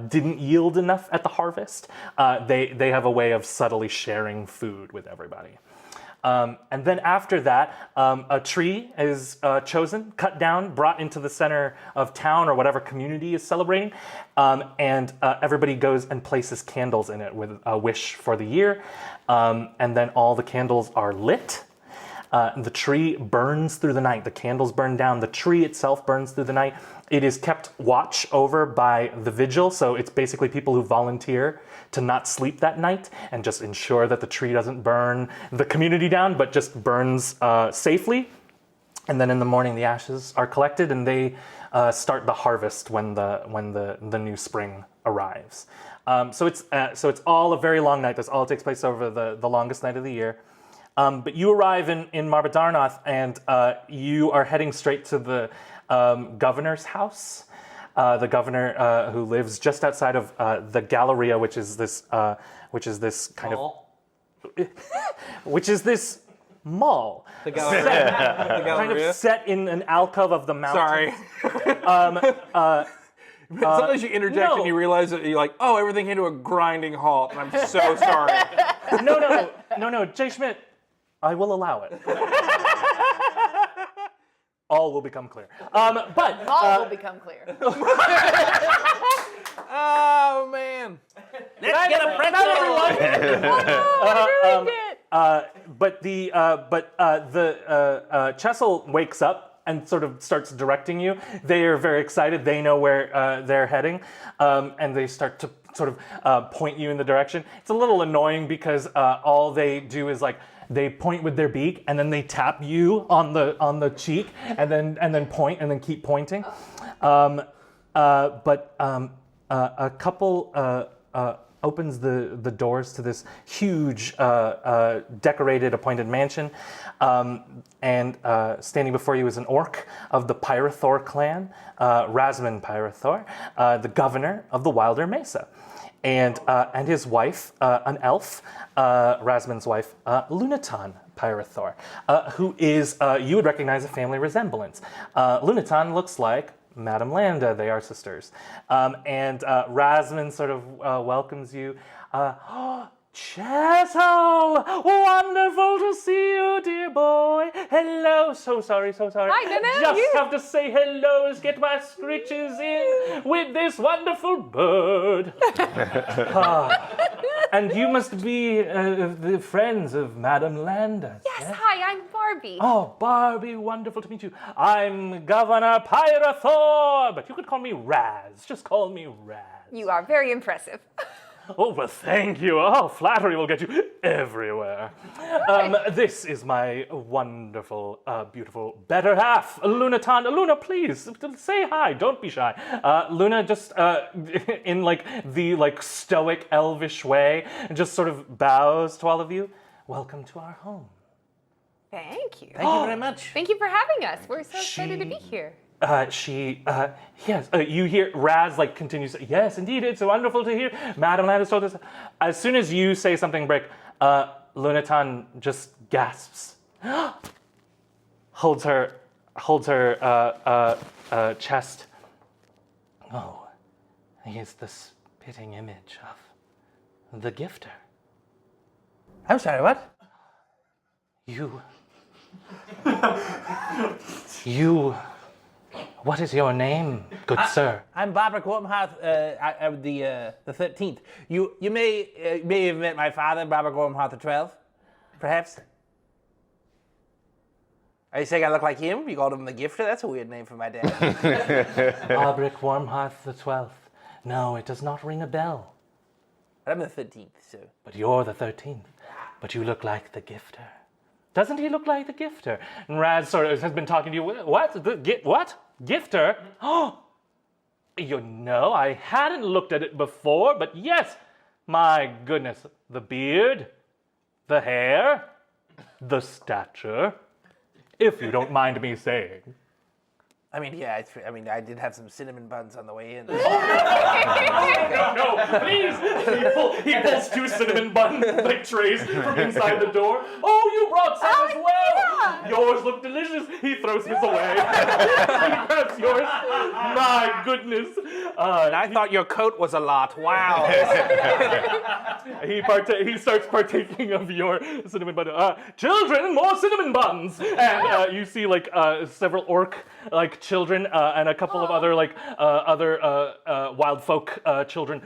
didn't yield enough at the harvest, they have a way of subtly sharing food with everybody. And then after that, a tree is chosen, cut down, brought into the center of town or whatever community is celebrating, and everybody goes and places candles in it with a wish for the year, and then all the candles are lit. The tree burns through the night. The candles burn down. The tree itself burns through the night. It is kept watch over by the vigil, so it's basically people who volunteer to not sleep that night and just ensure that the tree doesn't burn the community down, but just burns safely. And then in the morning, the ashes are collected, and they start the harvest when the new spring arrives. So it's all a very long night. This all takes place over the longest night of the year. But you arrive in Marbadarnoth, and you are heading straight to the governor's house. The governor who lives just outside of the Galleria, which is this kind Mall? of, which is this mall. The Galleria. Kind of set in an alcove of the mountain. Sorry. Sometimes you interject no. and you realize that you're like, oh, everything came to a grinding halt, and I'm so sorry. No, Jay Schmidt, I will allow it. All will become clear. But All will become clear. Oh, man. Let's get a pretzel. But the Chessel wakes up and sort of starts directing you. They are very excited. They know where they're heading, and they start to sort of point you in the direction. It's a little annoying because all they do is like they point with their beak and then they tap you on the cheek and then point and then keep pointing. But a couple opens the doors to this huge decorated appointed mansion, and standing before you is an orc of the Pyrothor clan, Rasman Pyrothor, the governor of the Wilder Mesa, and his wife, an elf, Rasman's wife, Lunaton Pyrothor, who is, you would recognize a family resemblance. Lunaton looks like Madame Landa. They are sisters. And Rasman sort of welcomes you. Chessel! Wonderful to see you, dear boy. Hello. So sorry. Hi, Nana. Just have to say hello, get my scritches in with this wonderful bird. And you must be the friends of Madame Landa. Yes, hi, I'm Barbie. Oh, Barbie, wonderful to meet you. I'm Governor Pyrothor, but you could call me Raz. Just call me Raz. You are very impressive. Oh, well, thank you. Oh, flattery will get you everywhere. This is my wonderful, beautiful better half, Lunaton. Luna, please, say hi. Don't be shy. Luna just, in like the stoic elvish way, just sort of bows to all of you. Welcome to our home. Thank you. Thank you very much. Thank you for having us. We're so excited to be here. Yes, you hear Raz continues, yes, indeed, it's wonderful to hear. Madame Land has told us. As soon as you say something, Brick, Lunaton just gasps, holds her chest. Oh, he is the spitting image of the gifter. I'm sorry, what? You. What is your name, good sir? I'm Barbara Gormharth, the 13th. You may have met my father, Barbara Gormharth the 12th, perhaps. Are you saying I look like him? You called him the Gifter? That's a weird name for my dad. Barbara Wormhearth the 12th. No, it does not ring a bell. But I'm the 13th, so. But you're the 13th. But you look like the Gifter. Doesn't he look like the gifter? And Raz sort of has been talking to you. What? What? Gifter? Oh, you know, I hadn't looked at it before, but yes, my goodness, the beard, the hair, the stature, if you don't mind me saying. I mean, yeah, I did have some cinnamon buns on the way in. No, please! He pulls 2 cinnamon bun like trays from inside the door. Oh, you brought some as well! Yeah. Yours look delicious. He throws his away. He grabs yours. My goodness. And I thought your coat was a lot. Wow. He starts partaking of your cinnamon bun. Children, more cinnamon buns! And you see like several orc like children and a couple of other like other wild folk children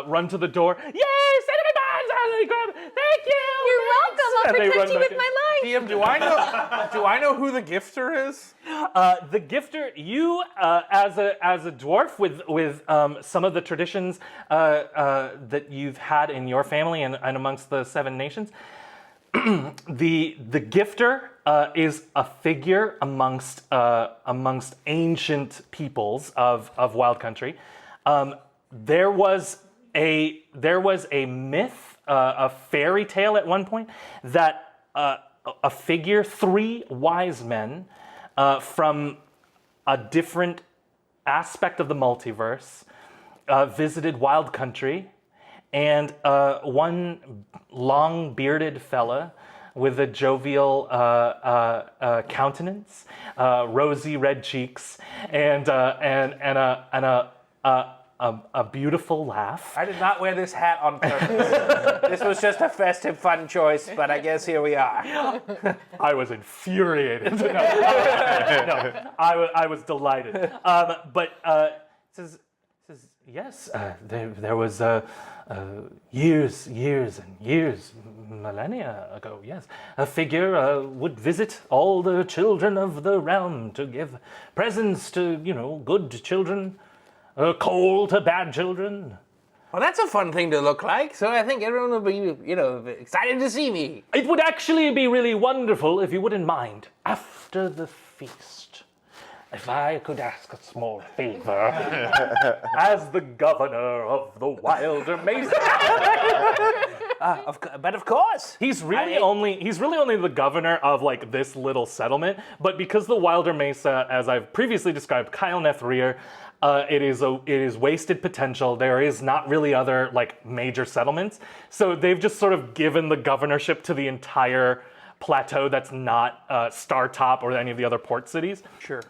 run to the door. Yay, cinnamon buns! Thank you. You're welcome. I'll protect you with my life. DM, do I know who the gifter is? The gifter, you as a dwarf with some of the traditions that you've had in your family and amongst the 7 nations. The gifter is a figure amongst ancient peoples of Wild Country. There was a myth, a fairy tale at one point that a figure, 3 wise men from a different aspect of the multiverse visited Wild Country. And one long-bearded fella with a jovial countenance, rosy red cheeks, and a beautiful laugh. I did not wear this hat on purpose. This was just a festive, fun choice, but I guess here we are. I was infuriated. No, I was delighted. But says yes, there was years and years, millennia ago, yes, a figure would visit all the children of the realm to give presents to, good children, coal to bad children. Well, that's a fun thing to look like, so I think everyone will be, excited to see me. It would actually be really wonderful if you wouldn't mind, after the feast, if I could ask a small favor, as the governor of the Wilder Mesa. But of course, He's really only the governor of like this little settlement. But because the Wilder Mesa, as I've previously described, Kyle Nethrir, it is wasted potential. There is not really other like major settlements, so they've just sort of given the governorship to the entire plateau that's not Startop or any of the other port cities. Sure.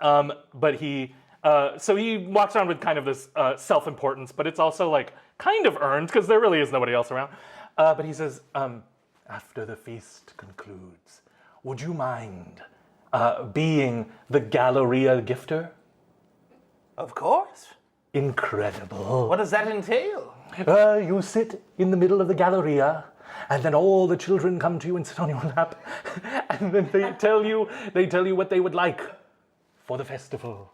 But he walks around with kind of this self-importance, but it's also like kind of earned because there really is nobody else around. But he says, after the feast concludes, would you mind being the Galleria gifter? Of course. Incredible. What does that entail? You sit in the middle of the Galleria, and then all the children come to you and sit on your lap, and then they tell you what they would like for the festival.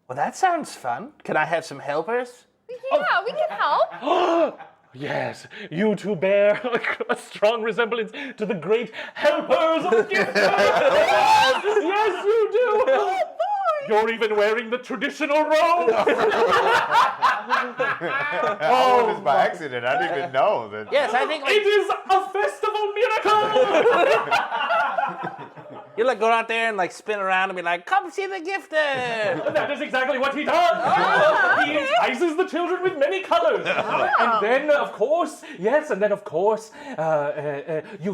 Well, that sounds fun. Can I have some helpers? Yeah, we can help. Yes, you two bear a strong resemblance to the great helpers of the gift. Yes, you do. Oh, boy. You're even wearing the traditional robe. I wore this by accident. I didn't even know that. Yes, I think It is a festival miracle. you go out there and spin around and be like, "Come see the gifter." That is exactly what he does. He entices the children with many colors. And then, of course, you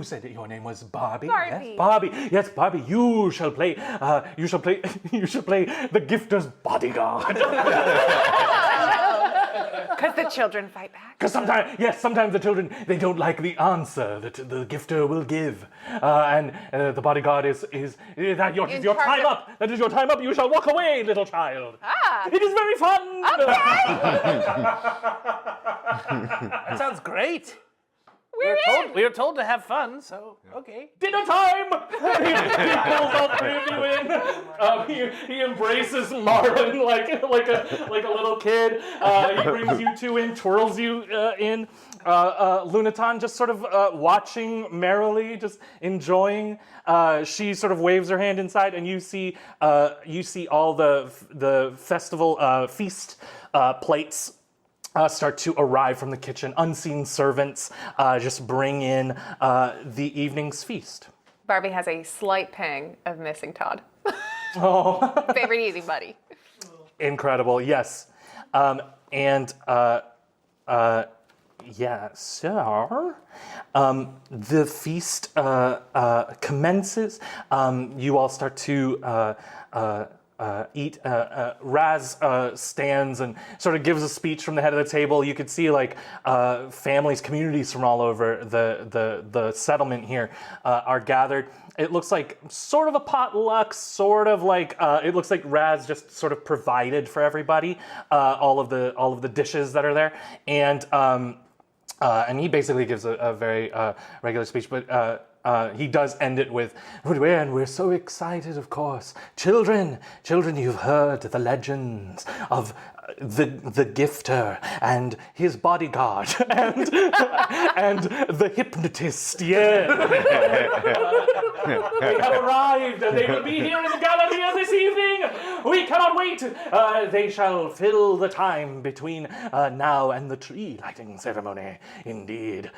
said that your name was Barbie. Barbie. Yes, Barbie. Yes, Barbie. You shall play the gifter's bodyguard. Because the children fight back. Because sometimes the children, they don't like the answer that the gifter will give. And the bodyguard is that your time up. That is your time up. You shall walk away, little child. It is very fun. Okay. That sounds great. We were told to have fun, so okay. Dinner time! He pulls all 3 of you in. He embraces Marlin like a little kid. He brings you 2 in, twirls you in, Lunaton just sort of watching merrily, just enjoying. She sort of waves her hand inside, and you see all the festival feast plates start to arrive from the kitchen. Unseen servants just bring in the evening's feast. Barbie has a slight pang of missing Todd. Oh, Favorite eating buddy. incredible! Yes, yeah, so the feast commences. You all start to eat. Raz stands and sort of gives a speech from the head of the table. You could see like families, communities from all over the settlement here are gathered. It looks like sort of a potluck, sort of like it looks like Raz just sort of provided for everybody all of the dishes that are there, and he basically gives a very regular speech, but he does end it with, and we're so excited, of course. Children, you've heard the legends of the gifter and his bodyguard and the hypnotist, yeah. They have arrived, and they will be here in the Galleria this evening. We cannot wait. They shall fill the time between now and the tree lighting ceremony, indeed.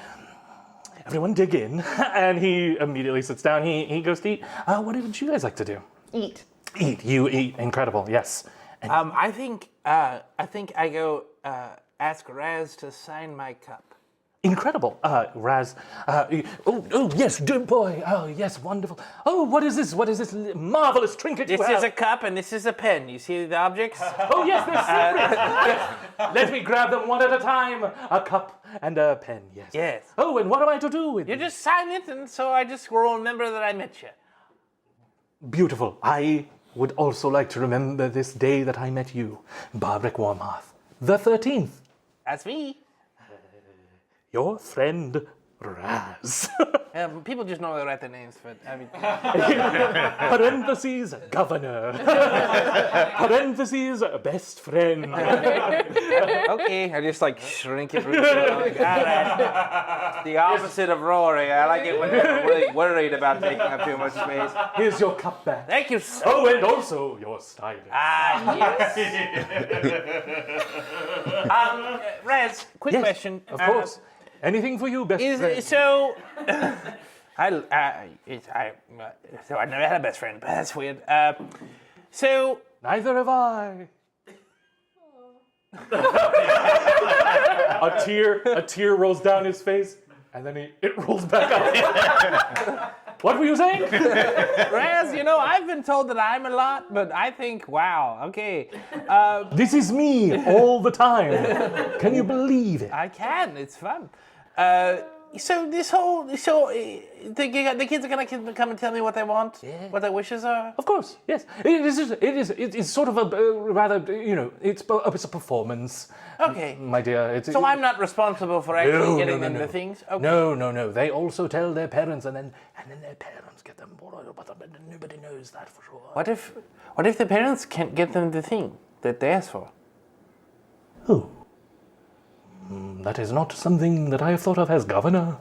Everyone dig in, and he immediately sits down. He goes to eat. What would you guys like to do? Eat. Eat. You eat. Incredible. Yes. And I think I go ask Raz to sign my cup. incredible. Raz. Oh, yes, good boy. Oh, yes, wonderful. Oh, what is this? What is this marvelous trinket you This have? is a cup and this is a pen. You see the objects? Oh, yes, they're separate. Yes. Let me grab them one at a time. A cup and a pen, yes. Yes. Oh, and what am I to do with You it? just sign it, and so I just will remember that I met you. Beautiful. I would also like to remember this day that I met you, Barbaric Warmhearth, the 13th. That's me. Your friend, Raz. People just know they write their names, but I mean, Parentheses, governor. Parentheses, best friend. okay. I just like shrink it really slow. Like, all right. The opposite of Rory. I like it when they're really worried about taking up too much space. Here's your cup back. Thank you so Oh, and also your stylus. yes. Raz, quick Yes, question. Of course. Anything for you, best friend. So I never had a best friend, but that's weird. So Neither have I. A tear rolls down his face, and then it rolls back up. What were you saying? Raz, I've been told that I'm a lot, but I think, wow, okay. This is me all the time. Can you believe it? I can. It's fun. So the kids are gonna come and tell me what they want, what their wishes are. Of course, yes. It is sort of a rather, it's a performance. Okay. My dear. So I'm not responsible for actually getting them the things. Okay. No. They also tell their parents, and then their parents get them. But nobody knows that for sure. What if the parents can't get them the thing that they asked for? Oh. That is not something that I have thought of as governor.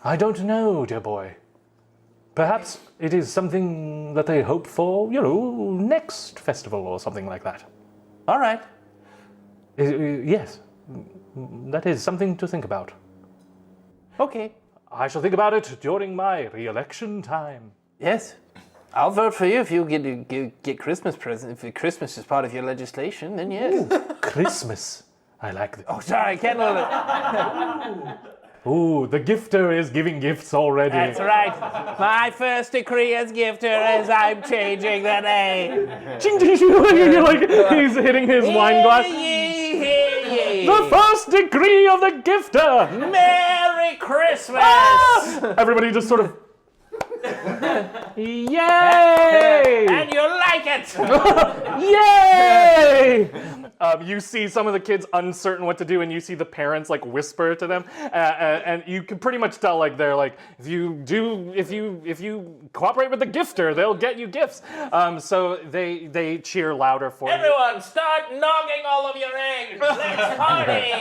I don't know, dear boy. Perhaps it is something that they hope for, next festival or something like that. All right. Yes, that is something to think about. Okay. I shall think about it during my re-election time. Yes. I'll vote for you if you get Christmas presents. If Christmas is part of your legislation, then yes. Ooh, Christmas. I like that. Oh, sorry, I can't let it. Ooh, the gifter is giving gifts already. That's right. My first decree as gifter is I'm changing the name. Ching, ching, ching. Like he's hitting his wine glass. The first degree of the gifter. Merry Christmas. Everybody just sort of. Yay! And you like it. Yay! You see some of the kids uncertain what to do, and you see the parents like whisper to them, and you can pretty much tell like they're like, if you cooperate with the gifter, they'll get you gifts. So they cheer louder for you. Everyone, start nogging all of your eggs. Let's party.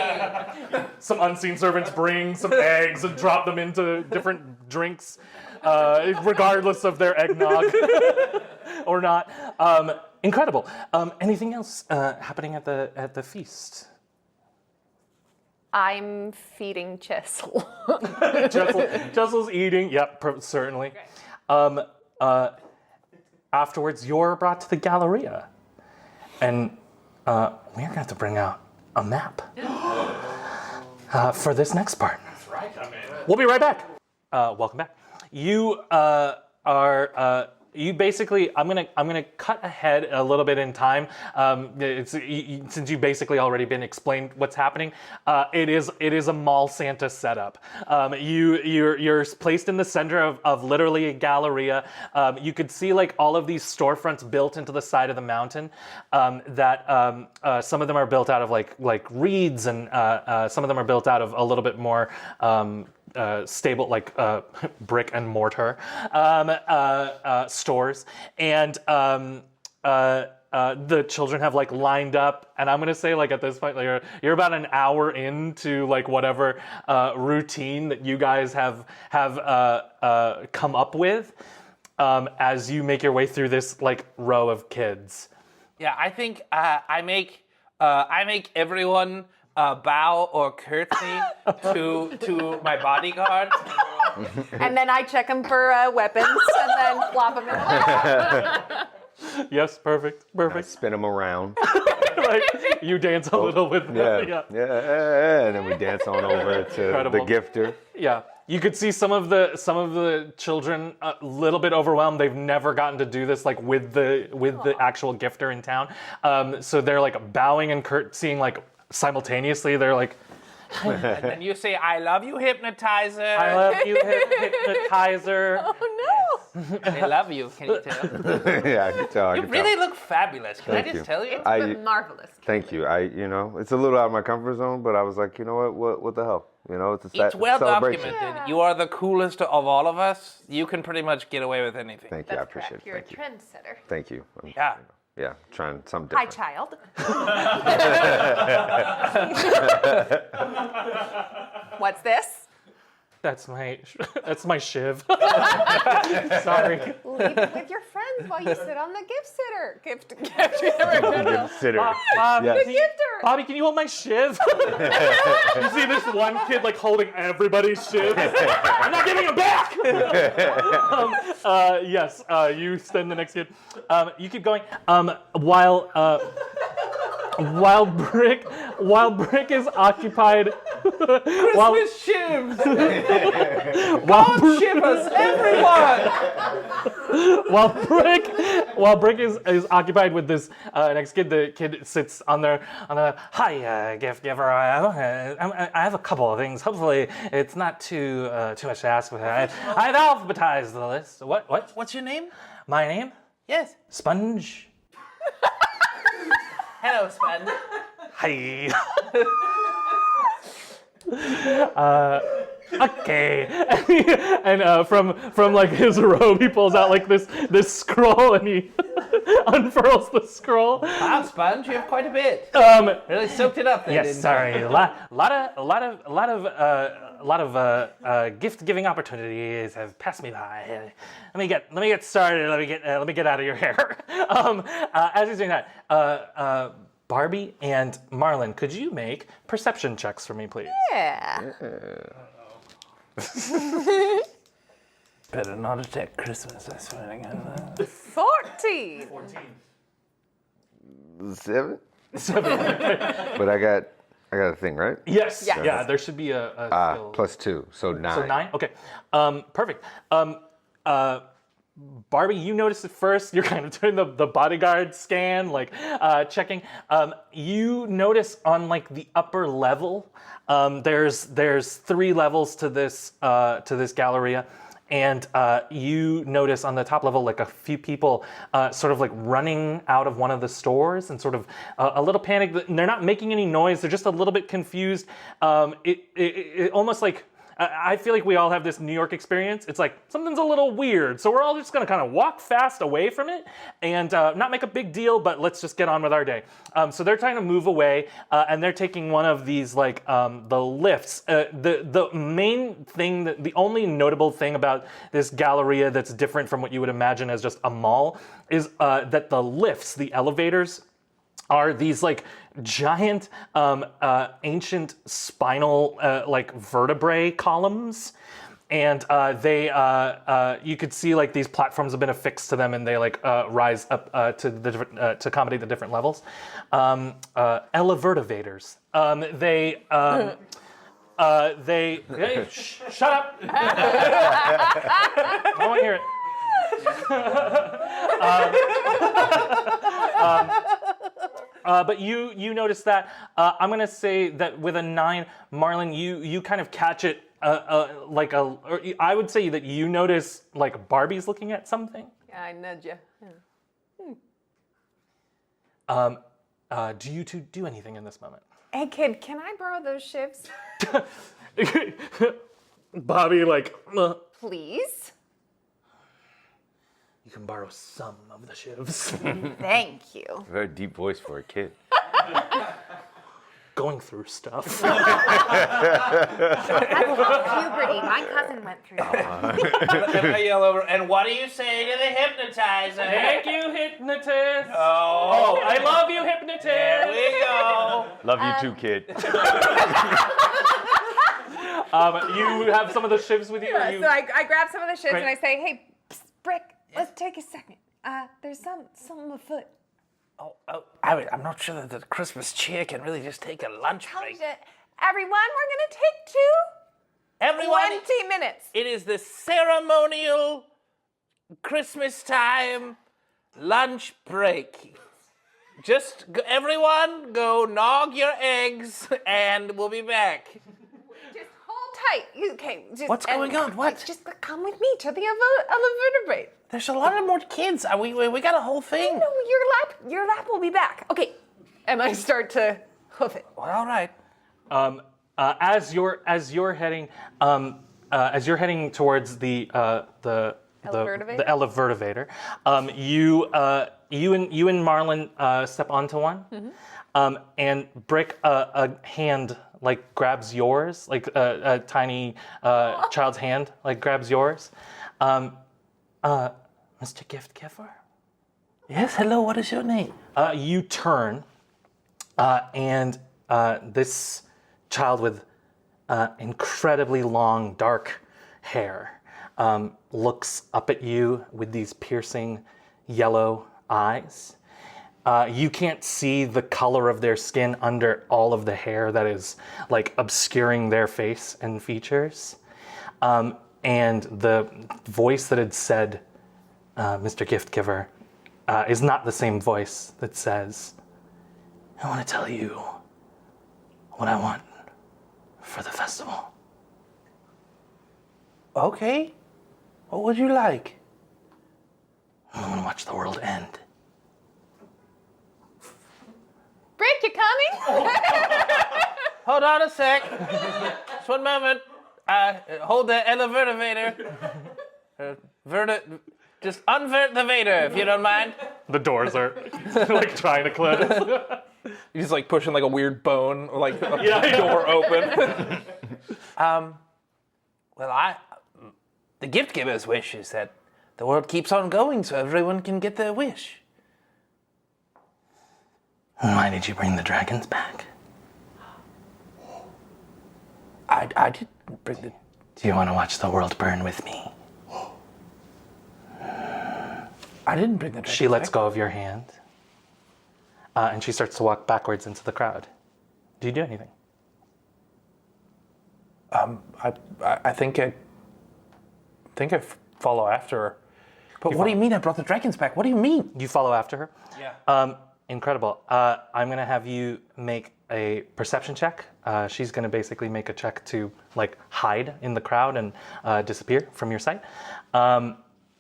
Some unseen servants bring some eggs and drop them into different drinks, regardless of their eggnog or not. Incredible. Anything else happening at the feast? I'm feeding Chessel. Jessel's eating. Yep, certainly. Afterwards, you're brought to the Galleria, and we're gonna have to bring out a map for this next part. That's right. We'll be right back. Welcome back. You are. You basically, I'm gonna cut ahead a little bit in time. Since you basically already been explained what's happening. It is a mall Santa setup. You're placed in the center of literally a galleria. You could see like all of these storefronts built into the side of the mountain. That some of them are built out of like reeds, and some of them are built out of a little bit more. Stable, like brick and mortar stores, and the children have like lined up, and I'm gonna say like at this point, like you're about an hour into like whatever routine that you guys have come up with as you make your way through this like row of kids. Yeah, I think I make everyone bow or curtsy to my bodyguard. And then I check them for weapons and then flop them in the lap. Yes, perfect. I spin them around. Like you dance a little with them. Yeah. And then we dance on over to Incredible. the gifter. Yeah, you could see some of the children a little bit overwhelmed. They've never gotten to do this like with the actual gifter in town. So they're like bowing and curtsying like simultaneously. They're like, And then you say, "I love you, hypnotizer." I love you, hypnotizer. Oh They love you. Can you tell? Yeah, I can tell. You really look fabulous. Can Thank I just you. tell you? no! Marvelous. Thank you. It's a little out of my comfort zone, but I was like, you know what the hell? It's well celebration. documented. You are the coolest of all of us. You can pretty much get away with anything. Thank you. I That's appreciate correct. You're it. a trendsetter. Thank you. Yeah. Yeah, trying something Hi, different. child. What's this? That's my shiv. Sorry. Leave it with your friends while you sit on the gift sitter. Consider. Yes. Gifter. Bobby, can you hold my shiv? You see this one kid like holding everybody's shiv. I'm not giving him back. Yes, you send the next kid. You keep going. While Brick is occupied. Christmas shivs! While Shivers, everyone! While Brick is occupied with this next kid, the kid sits on the hi gift giver. I have a couple of things. Hopefully it's not too much to ask. I've alphabetized the list. What? What's your name? My name? Yes. Sponge. Hello, Sponge. Hi. Okay. And from like his robe, he pulls out like this scroll, and he unfurls the scroll. Wow, Sponge, you have quite a bit. Really soaked it up there. Yes, didn't sorry. A lot of gift giving opportunities have passed me by. Let me get started. Let me get out of your hair. As he's doing that, Barbie and Marlin, could you make perception checks for me, please? Yeah. Better not attack Christmas, I swear to God. 14. 7. But I got a thing, right? Yes. Yes. Yeah. There should be a skill. +2, so 9. So 9. Okay. Perfect. Barbie, you notice it first. You're kind of doing the bodyguard scan, like checking. You notice on like the upper level, there's 3 levels to this Galleria, and you notice on the top level like a few people sort of like running out of one of the stores and sort of a little panicked. They're not making any noise. They're just a little bit confused. It almost like I feel like we all have this New York experience. It's like something's a little weird, so we're all just gonna kind of walk fast away from it and not make a big deal, but let's just get on with our day. So they're trying to move away, and they're taking one of these like the lifts. The main thing, the only notable thing about this Galleria that's different from what you would imagine as just a mall is that the lifts, the elevators, are these like giant ancient spinal like vertebrae columns, and they you could see like these platforms have been affixed to them, and they like rise up to the different to accommodate the different levels. Elevertivators. Hey, shut up. I don't want to hear it. But you notice that. I'm gonna say that with a 9, Marlin, you kind of catch it I would say that you notice like Barbie's looking at something. Yeah, I nudge you. Do you two do anything in this moment? Hey, kid, can I borrow those shivs? Bobby, like, Please? you can borrow some of the shivs. Thank you. Very deep voice for a kid. Going through stuff. That's called puberty. My cousin went through that. And I yell over, and what do you say to the hypnotizer? Thank you, hypnotist. Oh, I love you, hypnotist. there we go. Love you too, kid. You have some of the shivs with you? Or you... So I grab some of the shivs Great. and I say, hey, psst, Brick, let's take a second. There's something afoot. I'm not sure that the Christmas cheer can really just take a lunch break. Everyone, we're going to take 2 Everyone, 20 minutes. it is the ceremonial Christmas time lunch break. Just everyone go nog your eggs and we'll be back. Just hold tight. What's going on? What? Just come with me to the elevator. There's a lot of more kids. We got a whole thing. No, your lap will be back. Okay. And I start to hoof it. Well, all right. As you're heading towards the elevertivator, you and Marlin step onto one, and Brick, a hand like grabs yours, like a tiny child's hand like grabs yours. Mr. Gift Giver? Yes, hello, what is your name? You turn, and this child with incredibly long, dark hair looks up at you with these piercing yellow eyes. You can't see the color of their skin under all of the hair that is like obscuring their face and features. And the voice that had said, Mr. Gift Giver, is not the same voice that says, I want to tell you what I want for the festival. Okay. What would you like? I want to watch the world end. Brick, you coming? Hold on a sec. Just one moment. Hold the elevator. Just unvert the Vader, if you don't mind. The doors are like trying to close. He's like pushing like a weird bone, like a Yeah. door open. Well, the gift giver's wish is that the world keeps on going so everyone can get their wish. Why did you bring the dragons back? I didn't bring the... Do you want to watch the world burn with me? I didn't bring the dragons She lets back. go of your hand, and she starts to walk backwards into the crowd. Do you do anything? I think I follow after her. But what do you mean I brought the dragons back? What do you mean? You follow after her. Yeah. Incredible. I'm gonna have you make a perception check. She's gonna basically make a check to like hide in the crowd and disappear from your sight.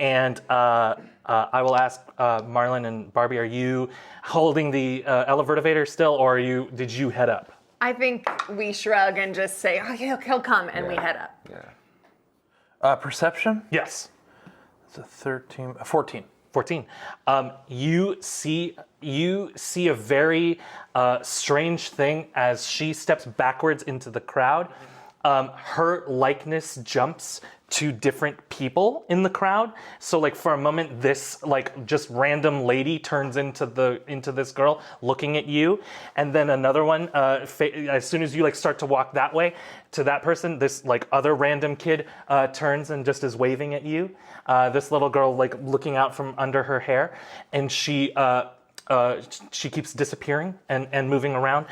And I will ask Marlin and Barbie, are you holding the elevator still, or did you head up? I think we shrug and just say, oh, he'll come, and we head up. Yeah. Perception? Yes. It's a 13, 14. 14. You see a very strange thing as she steps backwards into the crowd. Her likeness jumps to different people in the crowd. So like for a moment, this like just random lady turns into this girl looking at you, and then another one. As soon as you like start to walk that way to that person, this like other random kid turns and just is waving at you. This little girl like looking out from under her hair, and she keeps disappearing and moving around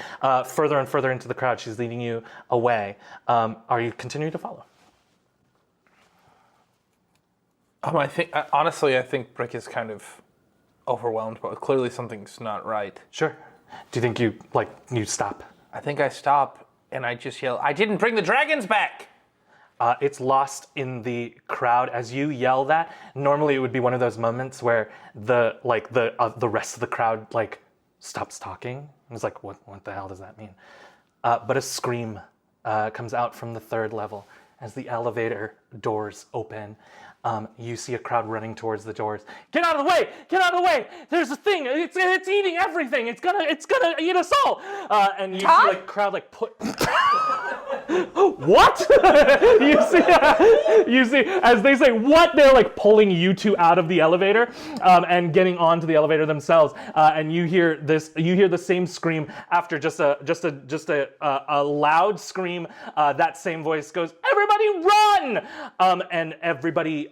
further and further into the crowd. She's leading you away. Are you continuing to follow? I think Brick is kind of overwhelmed, but clearly something's not right. Sure. Do you think you stop? I think I stop and I just yell, I didn't bring the dragons back! It's lost in the crowd as you yell that. Normally it would be one of those moments where the rest of the crowd like stops talking. It's like, what the hell does that mean? But a scream comes out from the third level as the elevator doors open. You see a crowd running towards the doors. Get out of the way! Get out of the way! There's a thing. It's eating everything. It's gonna eat us all. And you see like crowd like put. What? you see as they say what, they're like pulling you two out of the elevator and getting onto the elevator themselves. And you hear the same scream after just a loud scream. That same voice goes, "Everybody run!" And everybody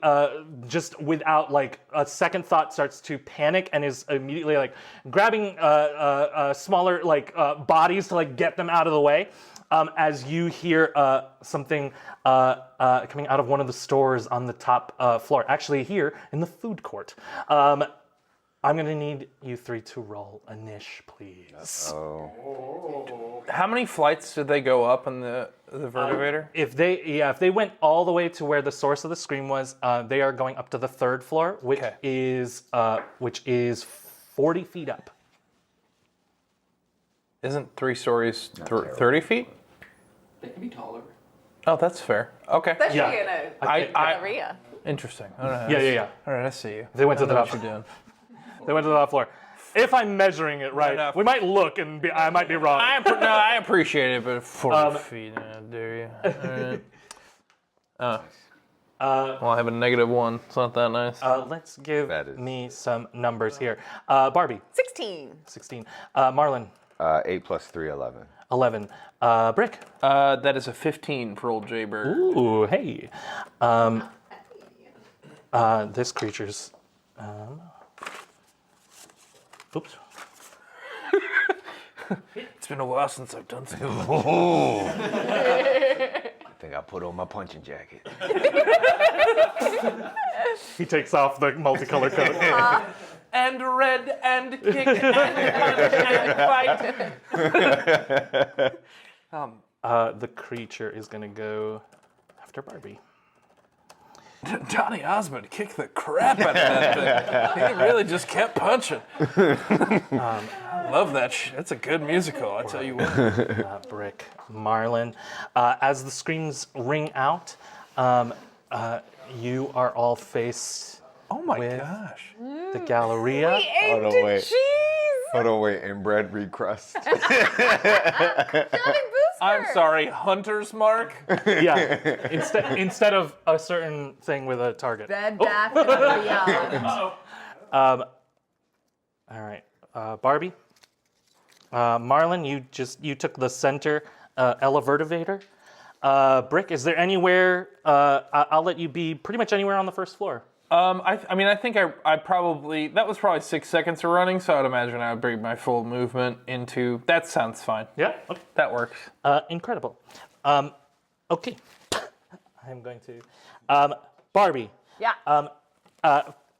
just without like a second thought starts to panic and is immediately like grabbing smaller like bodies to like get them out of the way. As you hear something coming out of one of the stores on the top floor, actually here in the food court. I'm gonna need you three to roll a niche, please. How many flights did they go up in the vertivator? If they went all the way to where the source of the scream was, they are going up to the third floor, which is 40 feet up. Isn't 3 stories 30 feet? They can be taller. Oh, that's fair. Okay. Especially Yeah. in a I area. Interesting. All right, Yeah. All right, I see you. They went to I the know top. what you're doing. They went to the top floor. If I'm measuring it right, enough. we might look and I might be wrong. I appreciate it, but 40 feet, how dare you? All right. Well, I have a -1. It's not that nice. Let's give That is- me some numbers here. Barbie, 16. 16. Marlin, 8 plus 3, 11. 11. Brick. That is a 15 for old Jay Bird. Ooh, hey. This creature's. Oops. It's been a while since I've done something. I think I put on my punching jacket. He takes off the multicolored coat. And red and kick and punch and fight. The creature is gonna go after Barbie. Johnny Osmond kicked the crap out of that thing. He really just kept punching. I love that shit. That's a good musical, I tell you what. Brick, Marlin. As the screams ring out, you are all faced Oh my with gosh. the Galleria. Hold on, wait. Cheese! Hold on, wait. Inbred recrust. I'm sorry, Hunter's Mark? Yeah. Instead of a certain thing with a target. Bed Bath and Beyond. All right, Barbie. Marlin, you took the center elevator. Brick, is there anywhere? I'll let you be pretty much anywhere on the first floor. I think I probably, that was probably 6 seconds of running, so I'd imagine I would bring my full movement into, that sounds fine. Yeah. Okay. That works. Incredible. Okay. I'm going to. Barbie. Yeah.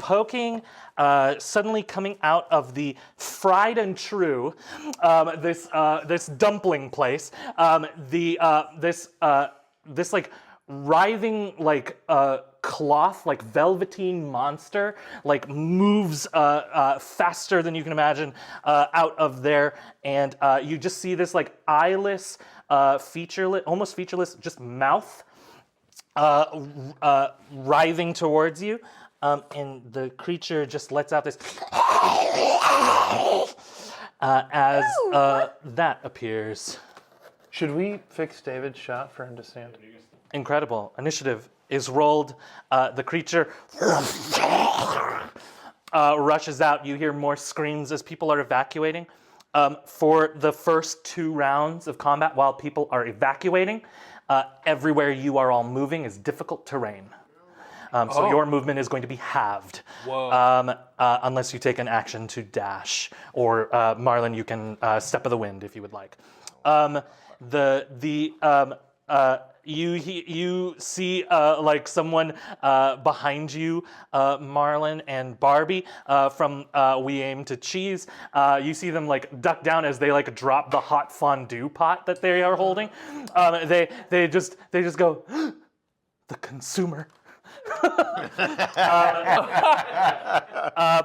poking, suddenly coming out of the fried and true, this dumpling place. This like writhing like cloth, like velveteen monster, like moves faster than you can imagine out of there, and you just see this like eyeless, featureless, almost featureless, just mouth writhing towards you, and the creature just lets out this as that appears. Should we fix David's shot for him to stand? Incredible. Initiative is rolled. The creature rushes out. You hear more screams as people are evacuating. For the first 2 rounds of combat, while people are evacuating, everywhere you are all moving is difficult terrain. So your movement is going to be halved. Unless you take an action to dash. Or Marlin, you can step of the wind if you would like. You see like someone behind you, Marlin and Barbie, from We Aim to Cheese. You see them like duck down as they like drop the hot fondue pot that they are holding. They just go, the consumer.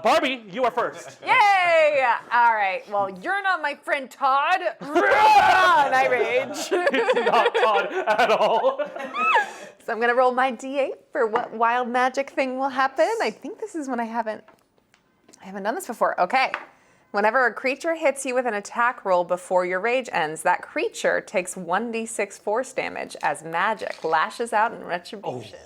Barbie, you are first. Yay! All right. Well, you're not my friend Todd. And I rage. It's not Todd at all. So I'm gonna roll my d8 for what wild magic thing will happen. I think this is when I haven't done this before. Okay. Whenever a creature hits you with an attack roll before your rage ends, that creature takes 1d6 force damage as magic lashes out in retribution.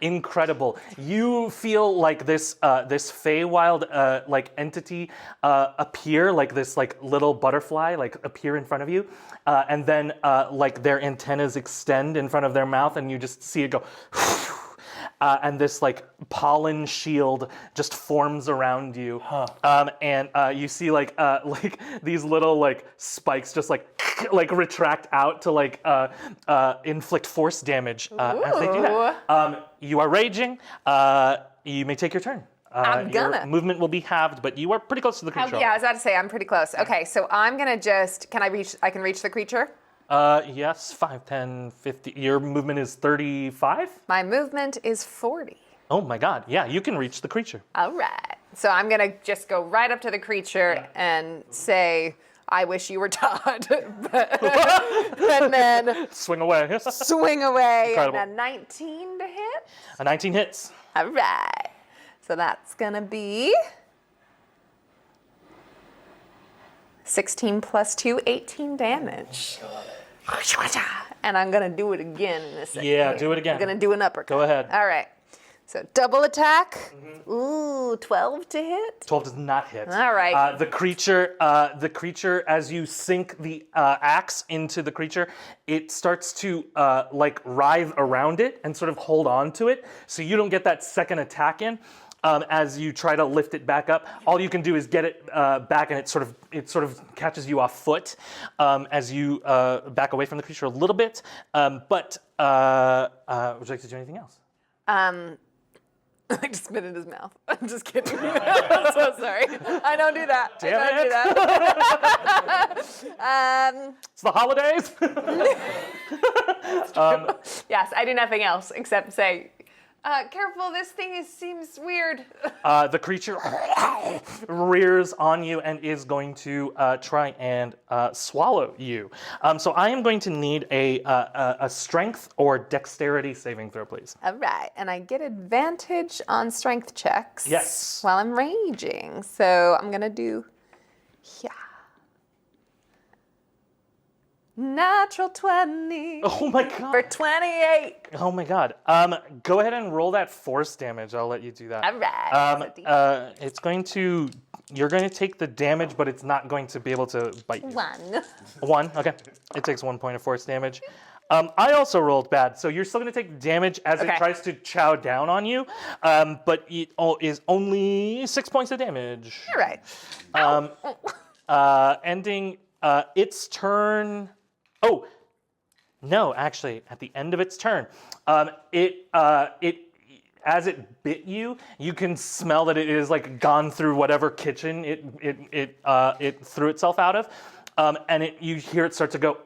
Incredible. You feel like this Feywild like entity appear, like this like little butterfly like appear in front of you, and then like their antennas extend in front of their mouth, and you just see it go. And this like pollen shield just forms around you, and you see like these little like spikes just like retract out to like inflict force damage as they do that. You are raging. You may take your turn. Your movement will be halved, but you are pretty close to the creature. Yeah, I was about to say I'm pretty close. Okay, so I'm gonna just I can reach the creature? Yes, 5, 10, 50. Your movement is 35? My movement is 40. Oh my god, yeah, you can reach the creature. All right. So I'm going to just go right up to the creature and say, I wish you were Todd. And then Swing away. swing away. Incredible. And a 19 to hit. A 19 hits. All right. So that's going to be 16 plus 2, 18 damage. And I'm going to do it again in a second. Yeah, do it again. I'm going to do an uppercut. Go ahead. All right. So double attack. Ooh, 12 to hit. 12 does not hit. All right. The creature, as you sink the axe into the creature, it starts to like writhe around it and sort of hold on to it, so you don't get that second attack in. As you try to lift it back up, all you can do is get it back, and it sort of catches you off foot as you back away from the creature a little bit. But would you like to do anything else? I just spit in his mouth. I'm just kidding. I'm so sorry. I don't do that. Damn I don't do that. It's the holidays. Yes, I do nothing else except say, careful, this thing seems weird. The creature rears on you and is going to try and swallow you. So I am going to need a strength or dexterity saving throw, please. All right, and I get advantage on strength checks. Yes. While I'm raging, so I'm gonna do, natural 20. Oh my god. For 28. Oh my god. Go ahead and roll that force damage. I'll let you do that. All right. You're going to take the damage, but it's not going to be able to bite you. 1. 1, okay. It takes 1 point of force damage. I also rolled bad, so you're still going to take damage as it tries to chow down on you, but it is only 6 points of damage. All right. Ending its turn. Oh, no, actually, at the end of its turn, as it bit you, you can smell that it is like gone through whatever kitchen it threw itself out of, and you hear it start to go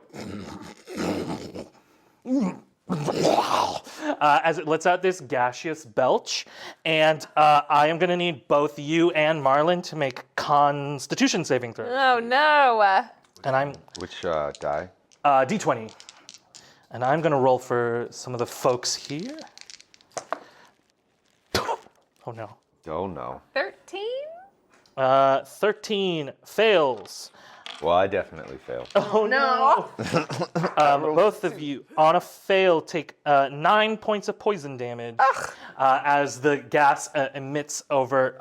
as it lets out this gaseous belch. And I am going to need both you and Marlin to make Constitution saving throws. Oh no. And I'm Which die? D20. And I'm going to roll for some of the folks here. Oh no. Oh no. 13? 13 fails. Well, I definitely failed. Oh no. Both of you on a fail take 9 points of poison damage as the gas emits over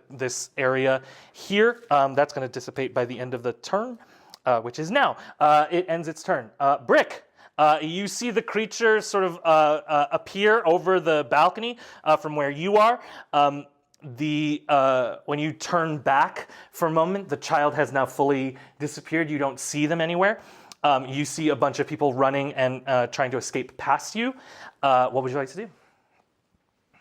this area here. That's going to dissipate by the end of the turn, which is now. It ends its turn. Brick. You see the creature sort of appear over the balcony from where you are. When you turn back for a moment, the child has now fully disappeared. You don't see them anywhere. You see a bunch of people running and trying to escape past you. What would you like to do?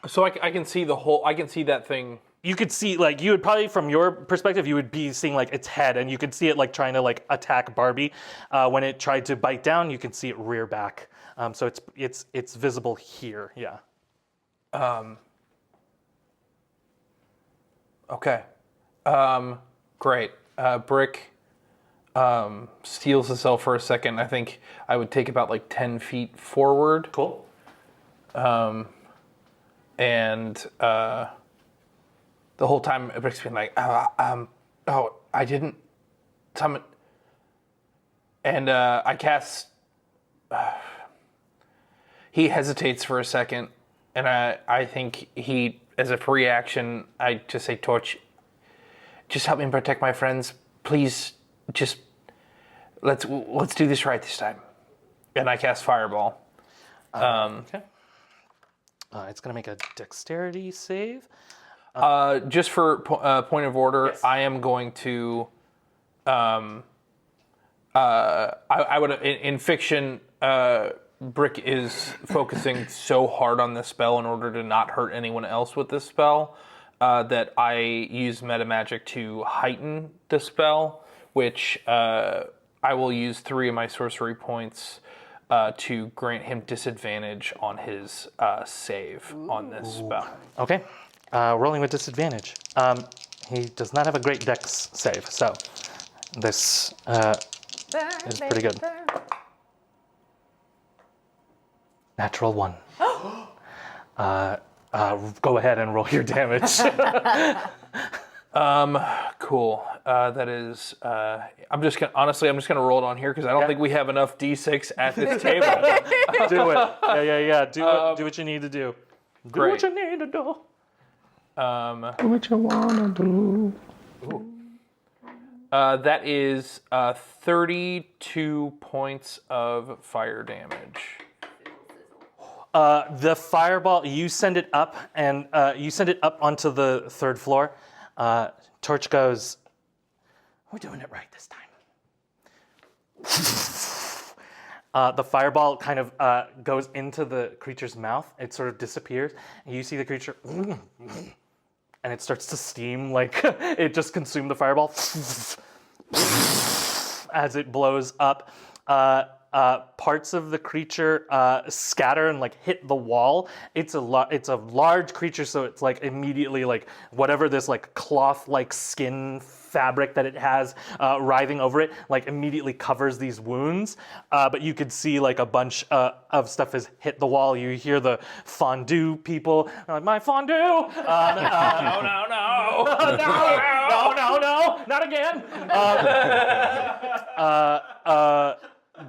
So I can see I can see that thing. You could see, like, you would probably, from your perspective, you would be seeing, like, its head, and you could see it, like, trying to, like, attack Barbie. When it tried to bite down, you can see it rear back. So it's visible here, yeah. Okay. Great. Brick steals himself for a second. I think I would take about, like, 10 feet forward. Cool. And the whole time, Brick's been like, oh, I didn't summon. And I cast. He hesitates for a second, and I think he, as a free action, I just say, Torch, just help me protect my friends, please. Just let's do this right this time. And I cast Fireball. Okay. It's gonna make a dexterity save. Just for point of order, Yes. I am going to. I would in fiction. Brick is focusing so hard on this spell in order to not hurt anyone else with this spell that I use meta magic to heighten the spell, which I will use 3 of my sorcery points to grant him disadvantage on his save on this spell. Okay. Rolling with disadvantage. He does not have a great dex save, so this is pretty good. Natural 1. Go ahead and roll your damage. Cool. That is. I'm just gonna roll it on here because I don't think we have enough d6 at this table. Do it. Yeah. Do what you need to do. Do Great. what you need to do. What you wanna do? That is 32 points of fire damage. The fireball, you send it up, and you send it up onto the 3rd floor. Torch goes, we're doing it right this time. The fireball kind of goes into the creature's mouth. It sort of disappears. And you see the creature, and it starts to steam like it just consumed the fireball as it blows up. Parts of the creature scatter and like hit the wall. It's a large creature, so it's like immediately like whatever this like cloth-like skin fabric that it has writhing over it, like immediately covers these wounds. But you could see like a bunch of stuff has hit the wall. You hear the fondue people, like, my fondue! No, not again!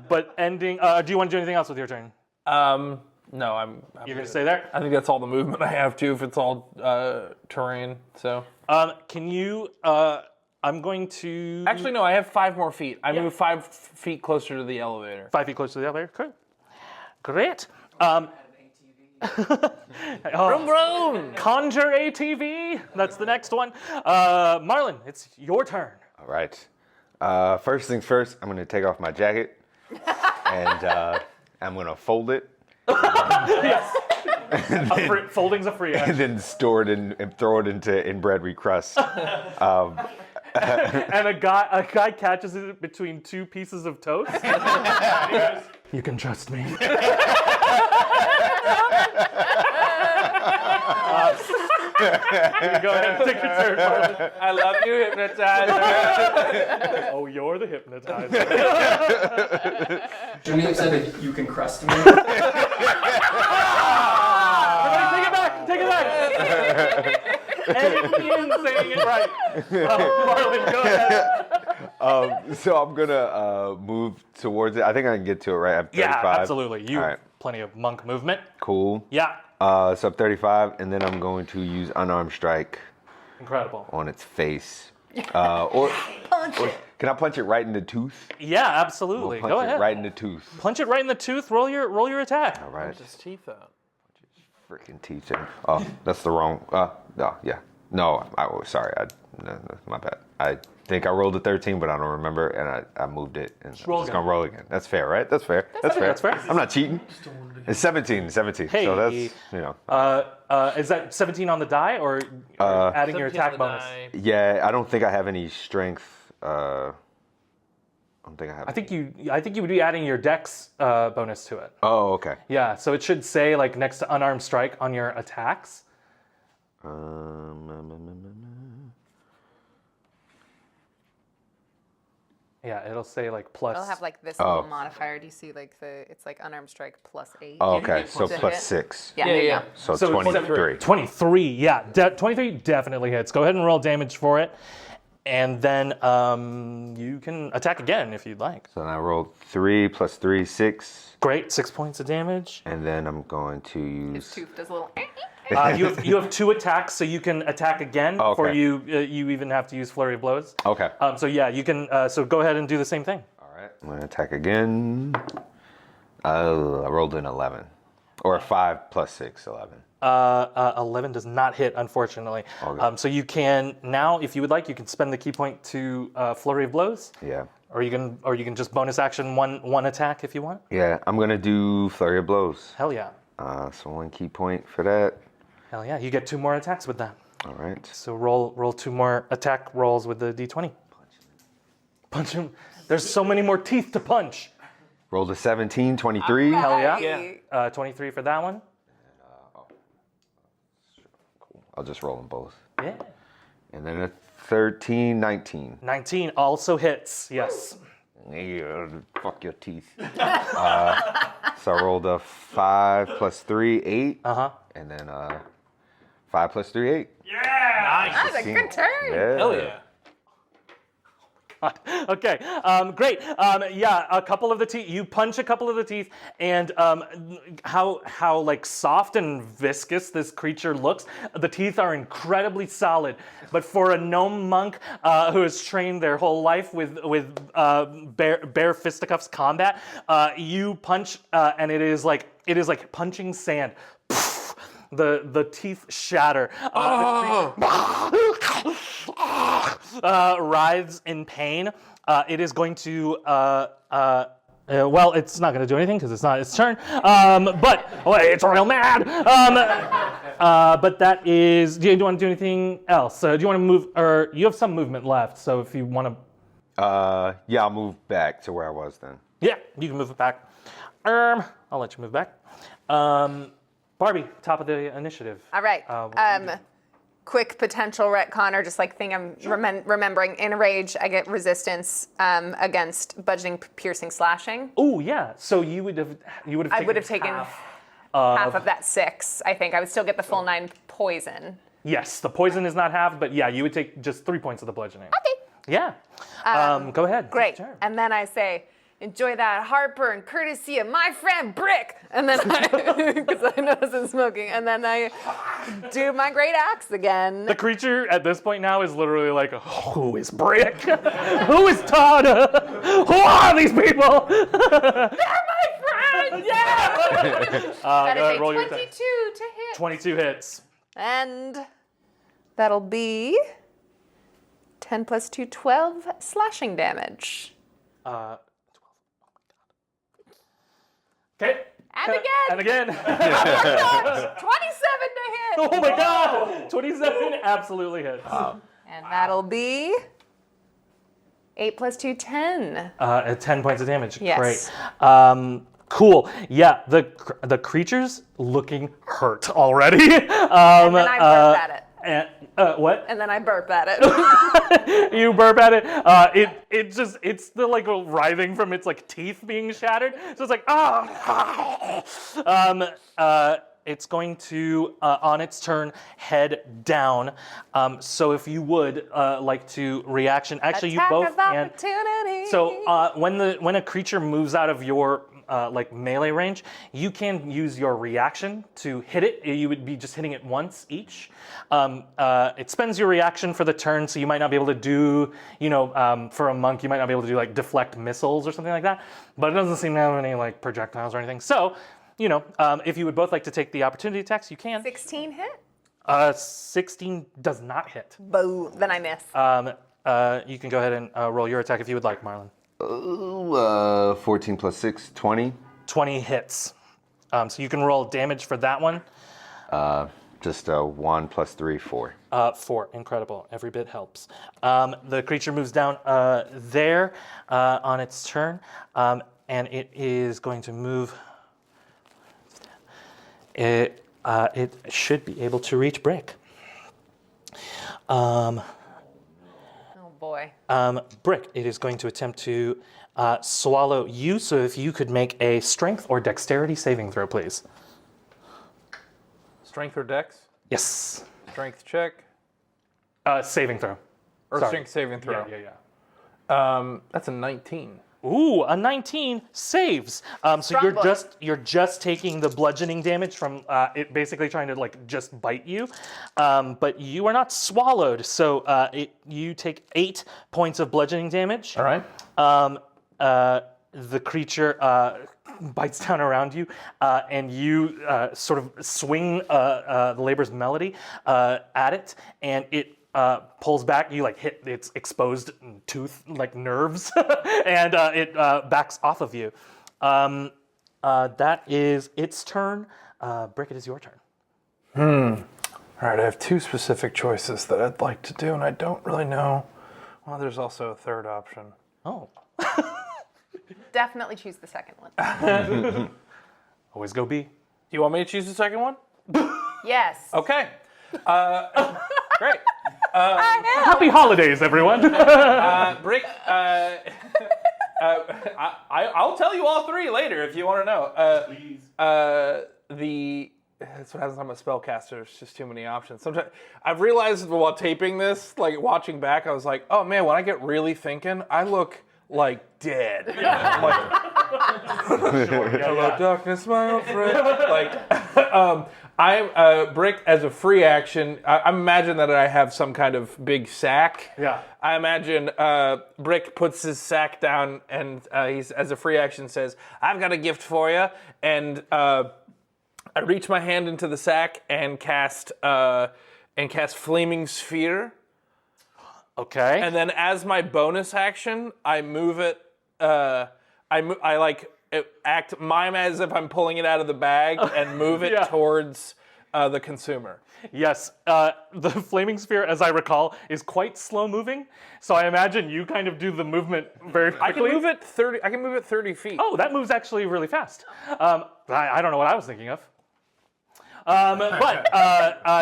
But ending. Do you want to do anything else with your turn? No, You're gonna stay there. I think that's all the movement I have too. If it's all terrain, so. Can you? I'm going to. Actually, no. I have 5 more feet. I move 5 feet closer to the elevator. 5 feet closer to the elevator. Cool. Great. Vroom, vroom. Conjure ATV. That's the next one. Marlin, it's your turn. All right. First things first, I'm gonna take off my jacket and I'm gonna fold it. Yes. Folding's a free action. and then store it and throw it into inbred recrust. And a guy catches it between two pieces of toast. And he goes, "You can trust me." You can go ahead and take your turn, Marlin. I love you, hypnotizer. Oh, you're the hypnotizer. Shouldn't he have said you can crust me? Everybody, take it back. Ian saying it right. Marlin, go ahead. So I'm gonna move towards it. I think I can get to it, right? I'm 35. Yeah, absolutely. You All have right. plenty of monk movement. Cool. Yeah, So I'm 35, and then I'm going to use unarmed strike incredible. on its face. Or can I punch it right in the tooth? Yeah, absolutely. Punch Go it ahead. right in the tooth. Punch it right in the tooth. Roll your attack. All right. His teeth out. Freaking teeth. Oh, that's the wrong. No, yeah. No, sorry. No, my bad. I think I rolled a 13, but I don't remember, and I moved it. And I'm roll just again. gonna roll again. That's fair, right? That's fair. That's fair. That's fair. I'm not cheating. It's 17. Hey. So that's, you know. Is that 17 on the die or adding your attack bonus? Yeah, I don't think I have any strength. I don't think I have. I think you would be adding your dex bonus to it. Oh, okay. Yeah, so it should say like next to unarmed strike on your attacks. Yeah, it'll say like plus. I'll have like this little modifier. Do you see like it's like unarmed strike +8? Oh, okay. So to plus hit. 6. Yeah, there you yeah. go. So So it's 23. 23, yeah. 23 definitely hits. Go ahead and roll damage for it. And then you can attack again if you'd like. So then I rolled 3 plus 3, 6. Great, 6 points of damage. And then I'm going to His use. tooth does a little. You have 2 attacks, so you can attack again before Okay. you even have to use flurry of blows. Okay. So yeah, you can. So go ahead and do the same thing. All right. I'm going to attack again. I rolled an 11. Or 5 plus 6, 11. 11 does not hit, unfortunately. Okay. So you can now, if you would like, you can spend the key point to flurry of blows, Yeah. or you can just bonus action one attack if you want. Yeah, I'm going to do Flurry of Blows. Hell yeah, So 1 key point for that. hell yeah. You get 2 more attacks with that. All right. So roll 2 more attack rolls with the d20. Punch him. There's so many more teeth to punch. Rolled a 17, 23. Hell yeah. Yeah. 23 for that one. I'll just roll them both. Yeah. And then a 13, 19. 19 also hits. Yes. Yeah, fuck your teeth. So I rolled a 5 plus 3, 8. Uh-huh. And then 5 plus 3, 8. That's a good turn. Yeah. Hell yeah. Okay, great. Yeah, a couple of the teeth. You punch a couple of the teeth, and how like soft and viscous this creature looks. The teeth are incredibly solid, but for a gnome monk who has trained their whole life with bare fisticuffs combat, you punch, and it is like punching sand. The teeth shatter. Writhes in pain. It is going to. Well, it's not going to do anything because it's not its turn. But it's real mad. But that is. Do you want to do anything else? Do you want to move? Or you have some movement left. So if you want to. Yeah, I'll move back to where I was then. Yeah, you can move it back. I'll let you move back. Barbie, top of the initiative. All right. Quick potential retcon or just like thing I'm remembering. In a rage, I get resistance against bludgeoning, piercing, slashing. Oh yeah. So you would have. I would have taken half of that 6. I think I would still get the full 9 poison. Yes, the poison is not halved, but yeah, you would take just 3 points of the bludgeoning. Okay. Yeah. Go ahead. Great. Sure. And then I say, enjoy that heartburn courtesy of my friend Brick. And then because I notice I'm smoking. And then I do my great axe again. The creature at this point now is literally like, who is Brick? Who is Todd? Who are these people? They're my friends! Yeah! Go ahead, roll 22 your attack. to hit. 22 hits. And that'll be 10 plus 2, 12 slashing damage. 12. Oh my god. Okay. And again. And again. 27 to hit. Oh my god! 27 absolutely hits. And that'll be 8 plus 2, 10. 10 points of damage. Yes. Great. Cool. Yeah, the creature's looking hurt already. And then I burp at it. What? And then I burp at it. You burp at it. It's the like writhing from its like teeth being shattered. So it's like it's going to on its turn head down. So if you would like to reaction, actually Attack you both of can. opportunity. So when a creature moves out of your like melee range, you can use your reaction to hit it. You would be just hitting it once each. It spends your reaction for the turn, so you might not be able to do, for a monk, you might not be able to do like deflect missiles or something like that. But it doesn't seem to have any like projectiles or anything. So, if you would both like to take the opportunity attacks, you can. 16 hit? 16 does not hit. Boo. Then I miss. You can go ahead and roll your attack if you would like, Marlin. 14 plus 6, 20. 20 hits. So you can roll damage for that one. Just 1 plus 3, 4. 4. Incredible. Every bit helps. The creature moves down there on its turn, and it is going to move. It should be able to reach Brick. Oh boy. Brick, it is going to attempt to swallow you. So if you could make a strength or dexterity saving throw, please. Strength or dex? Yes. Strength check. Saving throw. Or Sorry. strength saving throw. Yeah. That's a 19. Ooh, a 19 saves. So Strong boy. you're just taking the bludgeoning damage from it basically trying to like just bite you, but you are not swallowed. So you take 8 points of bludgeoning damage. All right. The creature bites down around you, and you sort of swing the Labor's Melody at it, and it pulls back. You like hit its exposed tooth, like nerves, and it backs off of you. That is its turn. Brick, it is your turn. All right, I have 2 specific choices that I'd like to do, and I don't really know. Well, there's also a third option. Oh. Definitely choose the second one. Always go B. Do you want me to choose the second one? Yes. Okay. Great. Happy holidays, everyone. Brick, I'll tell you all 3 later if you want to know. Please. That's what happens when I'm a spellcaster. There's just too many options. Sometimes I've realized while taping this, like watching back, I was like, oh man, when I get really thinking, I look like dead. Hello, darkness, my old friend. I'm Brick as a free action. I imagine that I have some kind of big sack. Yeah. I imagine Brick puts his sack down and he's as a free action says, "I've got a gift for you." And I reach my hand into the sack and cast Flaming Sphere. Okay. And then as my bonus action, I move it. Mime as if I'm pulling it out of the bag and move it towards the consumer. Yes, the flaming sphere, as I recall, is quite slow moving. So I imagine you kind of do the movement very quickly. I can move it 30 feet. Oh, that moves actually really fast. I don't know what I was thinking of.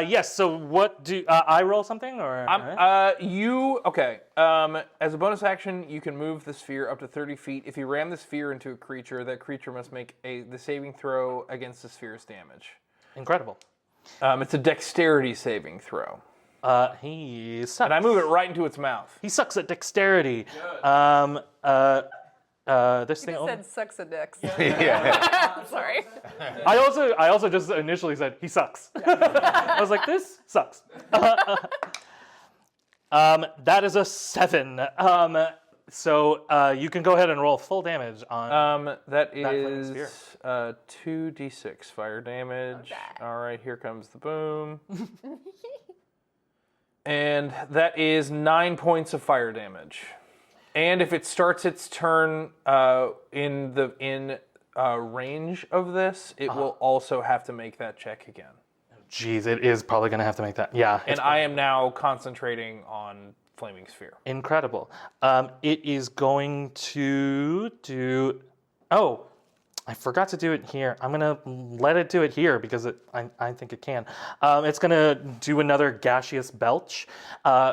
Yes. So what do I roll something or? Okay. As a bonus action, you can move the sphere up to 30 feet. If you ram the sphere into a creature, that creature must make the saving throw against the sphere's damage. Incredible. It's a dexterity saving throw. He sucks. And I move it right into its mouth. He sucks at dexterity. This thing. You said sucks a dicks. Yeah. Sorry. I also just initially said he sucks. I was like, this sucks. That is a 7. So you can go ahead and roll full damage on. That flaming is sphere. 2d6 fire damage. Okay. All right, here comes the boom. And that is 9 points of fire damage. And if it starts its turn in range of this, it will also have to make that check again. Jeez, it is probably going to have to make that. Yeah. And I am now concentrating on Flaming Sphere. Incredible. It is going to do... Oh, I forgot to do it here. I'm going to let it do it here because I think it can. It's going to do another gaseous belch.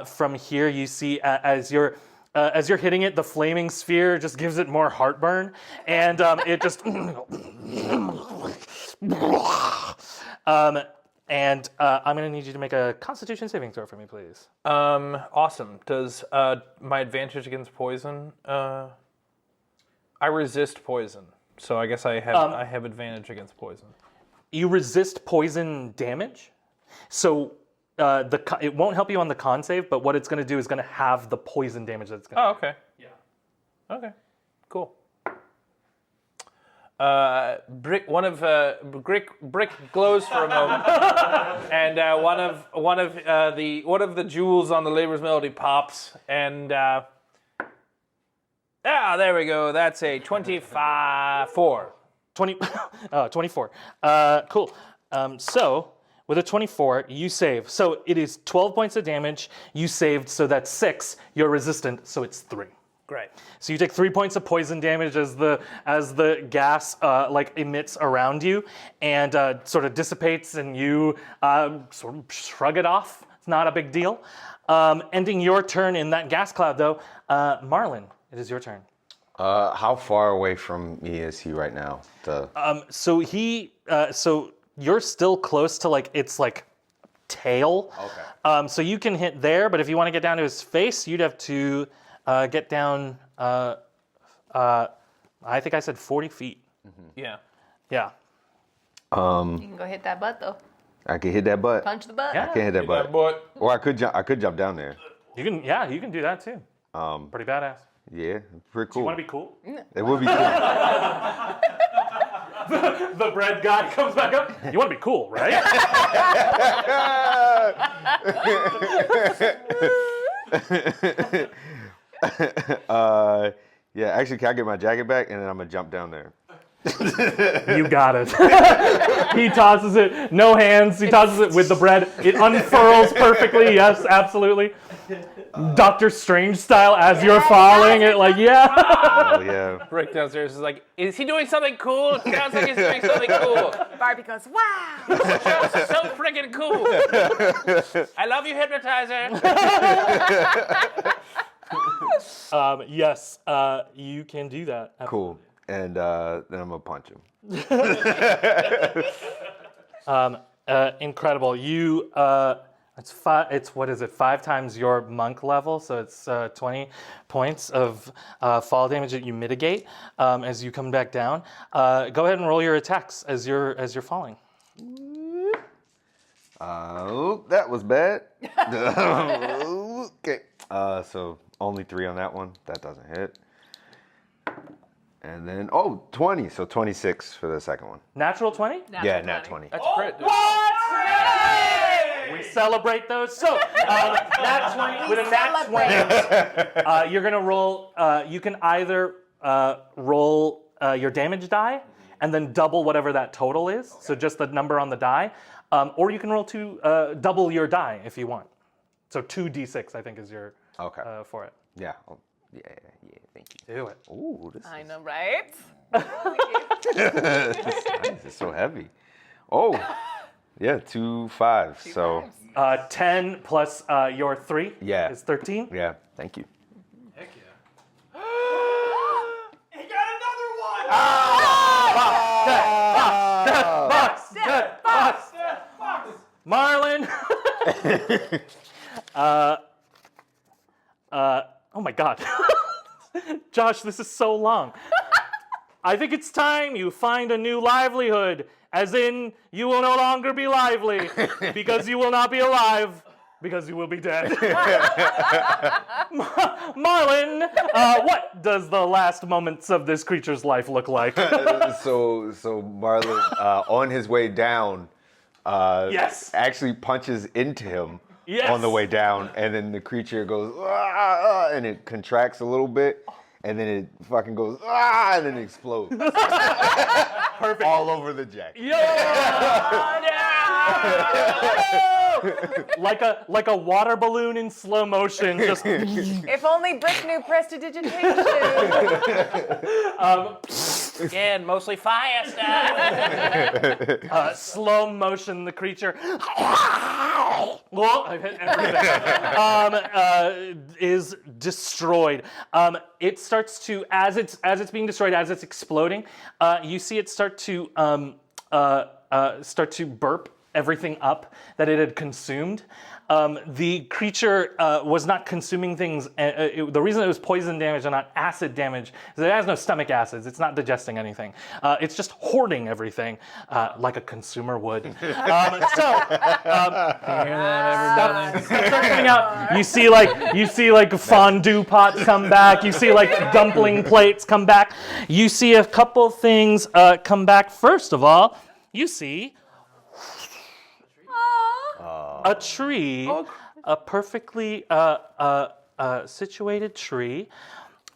From here, you see as you're hitting it, the flaming sphere just gives it more heartburn, and it just... And I'm going to need you to make a Constitution saving throw for me, please. Awesome. Does my advantage against poison? I resist poison, so I guess I have advantage against poison. You resist poison damage, so it won't help you on the con save. But what it's going to do is going to have the poison damage that it's going to. Oh, okay. Yeah. Okay. Cool. Brick glows for a moment, and one of the jewels on the Labor's Melody pops, and there we go. That's a 24. 24. Cool. So with a 24, you save. So it is 12 points of damage. You saved, so that's 6. You're resistant, so it's 3. Great. So you take 3 points of poison damage as the gas emits around you and sort of dissipates, and you sort of shrug it off. It's not a big deal. Ending your turn in that gas cloud, though, Marlin, it is your turn. How far away from me is he right now? So you're still close to its tail. Okay. So you can hit there, but if you want to get down to his face, you'd have to get down. I think I said 40 feet. Mm-hmm. Yeah. Yeah. You can go hit that butt though. I can hit that butt. Punch the butt. Yeah. I can hit that butt. Or I could jump down there. You can. Yeah, you can do that too. Pretty badass. Yeah, pretty cool. You want to be cool? It would be cool. The bread guy comes back up. You want to be cool, right? Yeah, actually, can I get my jacket back and then I'm gonna jump down there? You got it. He tosses it, no hands. He tosses it with the bread. It unfurls perfectly. Yes, absolutely. Doctor Strange style as you're falling. It Oh yeah. Rick downstairs is like, is he doing something cool? It sounds like he's doing something cool. Barbie goes, wow. So freaking cool. I love you, hypnotizer. Yes, you can do that. Cool. And then I'm gonna punch him. Incredible. You it's what is it? 5 times your monk level, so it's 20 points of fall damage that you mitigate as you come back down. Go ahead and roll your attacks as you're falling. That was bad. Okay. So only 3 on that one. That doesn't hit. And then 20. So 26 for the second one. Natural 20? Yeah, nat 20. That's crit. We celebrate those. So, nat 20, with a nat 20, you're going to roll, you can either roll your damage die and then double whatever that total is, so just the number on the die, or you can roll double your die if you want. So 2d6, I think, is your for it. Yeah. Yeah, thank you. Do it. Ooh, this I know, right? is so heavy. Oh, yeah, 2 5s. So 10 plus your 3 is 13. yeah, thank you. Heck yeah. He got another one! Box. Marlin. Oh my God. Josh, this is so long. I think it's time you find a new livelihood, as in you will no longer be lively because you will not be alive because you will be dead. Marlin, what does the last moments of this creature's life look like? So Marlin, on his way down, Yes. actually punches into him Yes. on the way down, and then the creature goes, "Ah," and it contracts a little bit, and then it fucking goes, ah, and then it explodes. Perfect. All over the jacket. like a water balloon in slow motion. Just If only Brick knew prestidigitation. Again, mostly fire stuff. slow motion. The creature. I've hit everything. Is destroyed. It starts to as it's being destroyed, as it's exploding. You see it start to burp everything up that it had consumed. The creature was not consuming things. The reason it was poison damage and not acid damage is that it has no stomach acids. It's not digesting anything. It's just hoarding everything like a consumer would. Hear that, everybody? Stuff starts coming out. You see like fondue pots come back. You see like dumpling plates come back. You see a couple things come back. First of all, you see a tree, a perfectly situated tree.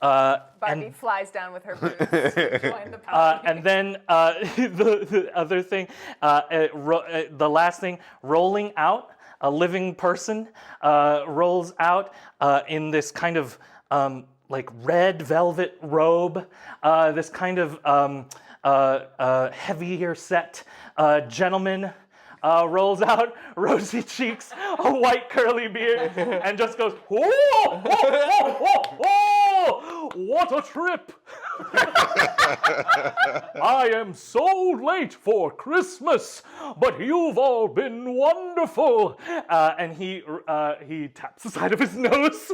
Barbie flies down with her boots to join the party. And then the other thing, the last thing, rolling out, a living person rolls out in this kind of like red velvet robe, this kind of heavier set gentleman. Rolls out, rosy cheeks, a white curly beard, and just goes, "Whoa, whoa, whoa, whoa, whoa! What a trip! I am so late for Christmas, but you've all been wonderful." And he taps the side of his nose,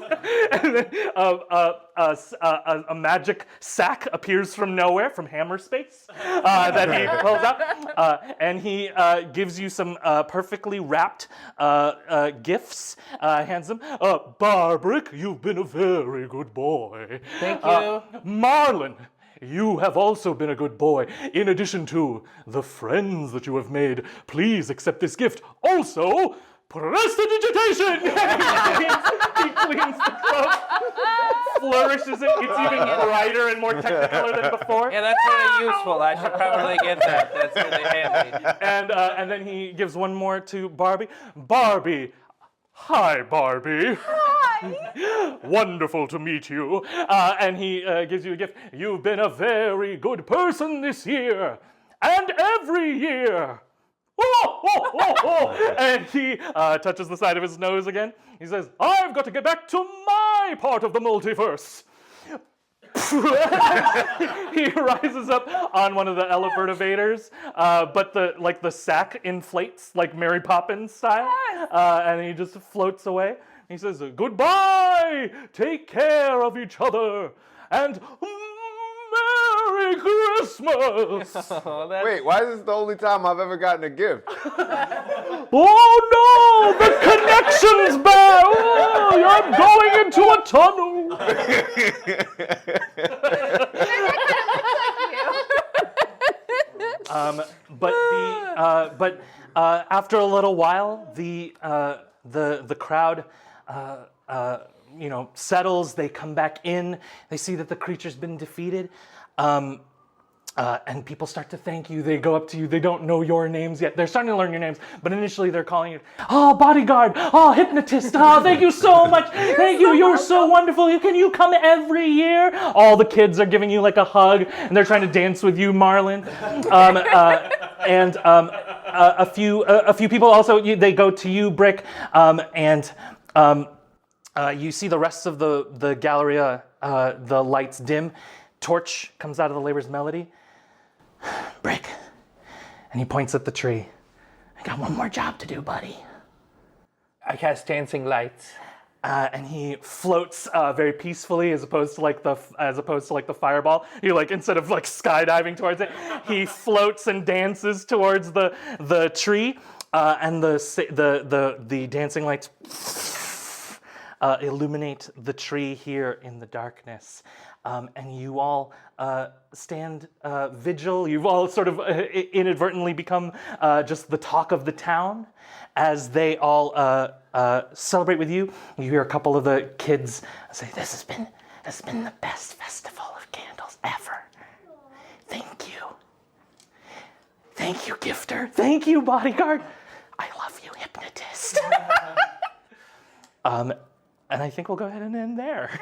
and then a magic sack appears from nowhere, from hammer space, that he pulls out, and he gives you some perfectly wrapped gifts, hands them. Barbrick, you've been a very good boy. Thank you. Marlin, you have also been a good boy. In addition to the friends that you have made, please accept this gift. Also, prestidigitation! he cleans the cloak, flourishes it. It's even brighter and more technicolor than before. Yeah, that's very useful. I should probably get that. That's really handy. And then he gives one more to Barbie. Barbie. Hi, Barbie. Hi. Wonderful to meet you. And he gives you a gift. You've been a very good person this year. And every year. Oh, oh, oh, oh. And he touches the side of his nose again. He says, I've got to get back to my part of the multiverse. He rises up on one of the elevators, but the sack inflates like Mary Poppins style, and he just floats away. He says, "Goodbye, take care of each other, and Merry Christmas." Wait, why is this the only time I've ever gotten a gift? Oh no, the connection's bad. Oh, I'm going into a tunnel. But after a little while, the crowd settles. They come back in. They see that the creature's been defeated. And people start to thank you. They go up to you. They don't know your names yet. They're starting to learn your names, but initially they're calling you, "Oh, bodyguard. Oh, hypnotist. Oh, thank you so much. Thank you. You're so wonderful. Can you come every year?" All the kids are giving you like a hug, and they're trying to dance with you, Marlin. A few people also, they go to you, Brick, and you see the rest of the Galleria, the lights dim. Torch comes out of the Labor's Melody. Brick. And he points at the tree. "I got one more job to do, buddy." I cast dancing lights. And he floats very peacefully, as opposed to like the fireball. He instead of skydiving towards it, he floats and dances towards the tree, and the dancing lights illuminate the tree here in the darkness. And you all stand vigil. You've all sort of inadvertently become just the talk of the town as they all celebrate with you. You hear a couple of the kids say, "This has been has been the best festival of candles ever. Thank you. Thank you, gifter. Thank you, bodyguard. I love you, hypnotist. And I think we'll go ahead and end there.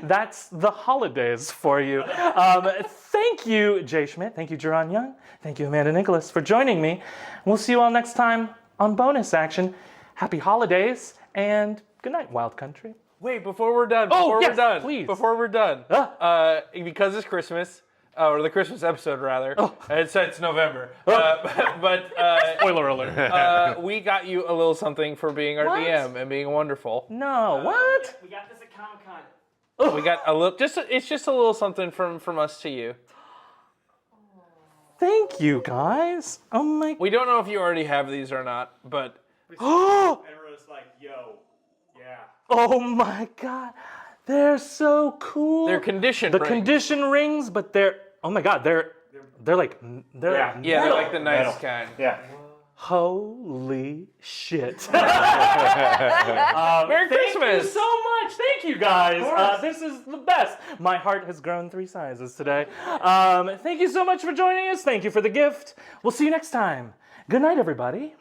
That's the holidays for you. Thank you, Jay Schmidt. Thank you, Jerron Young. Thank you, Amanda Nicholas, for joining me. We'll see you all next time on Bonus Action. Happy holidays, and good night, Wild Country. Wait, before we're done. Please. Before we're done. Because it's Christmas, or the Christmas episode rather. It's November. But Spoiler alert. we got you a little something for being our What? DM and being wonderful. No, what? We got this at Comic-Con. We got a little. It's just a little something from us to you. Thank you, guys. Oh my. We don't know if you already have these or not, but Oh, Everyone's like, yo, yeah. oh my God. They're so cool. they're conditioned. the rings. condition rings, but they're, oh my God, they're like, they're Yeah. Yeah, they're metal. like the nice kind. Yeah. Holy shit. Merry Thank you Christmas. so much. Thank you, guys. This is the best. My heart has grown 3 sizes today. Thank you so much for joining us. Thank you for the gift. We'll see you next time. Good night, everybody.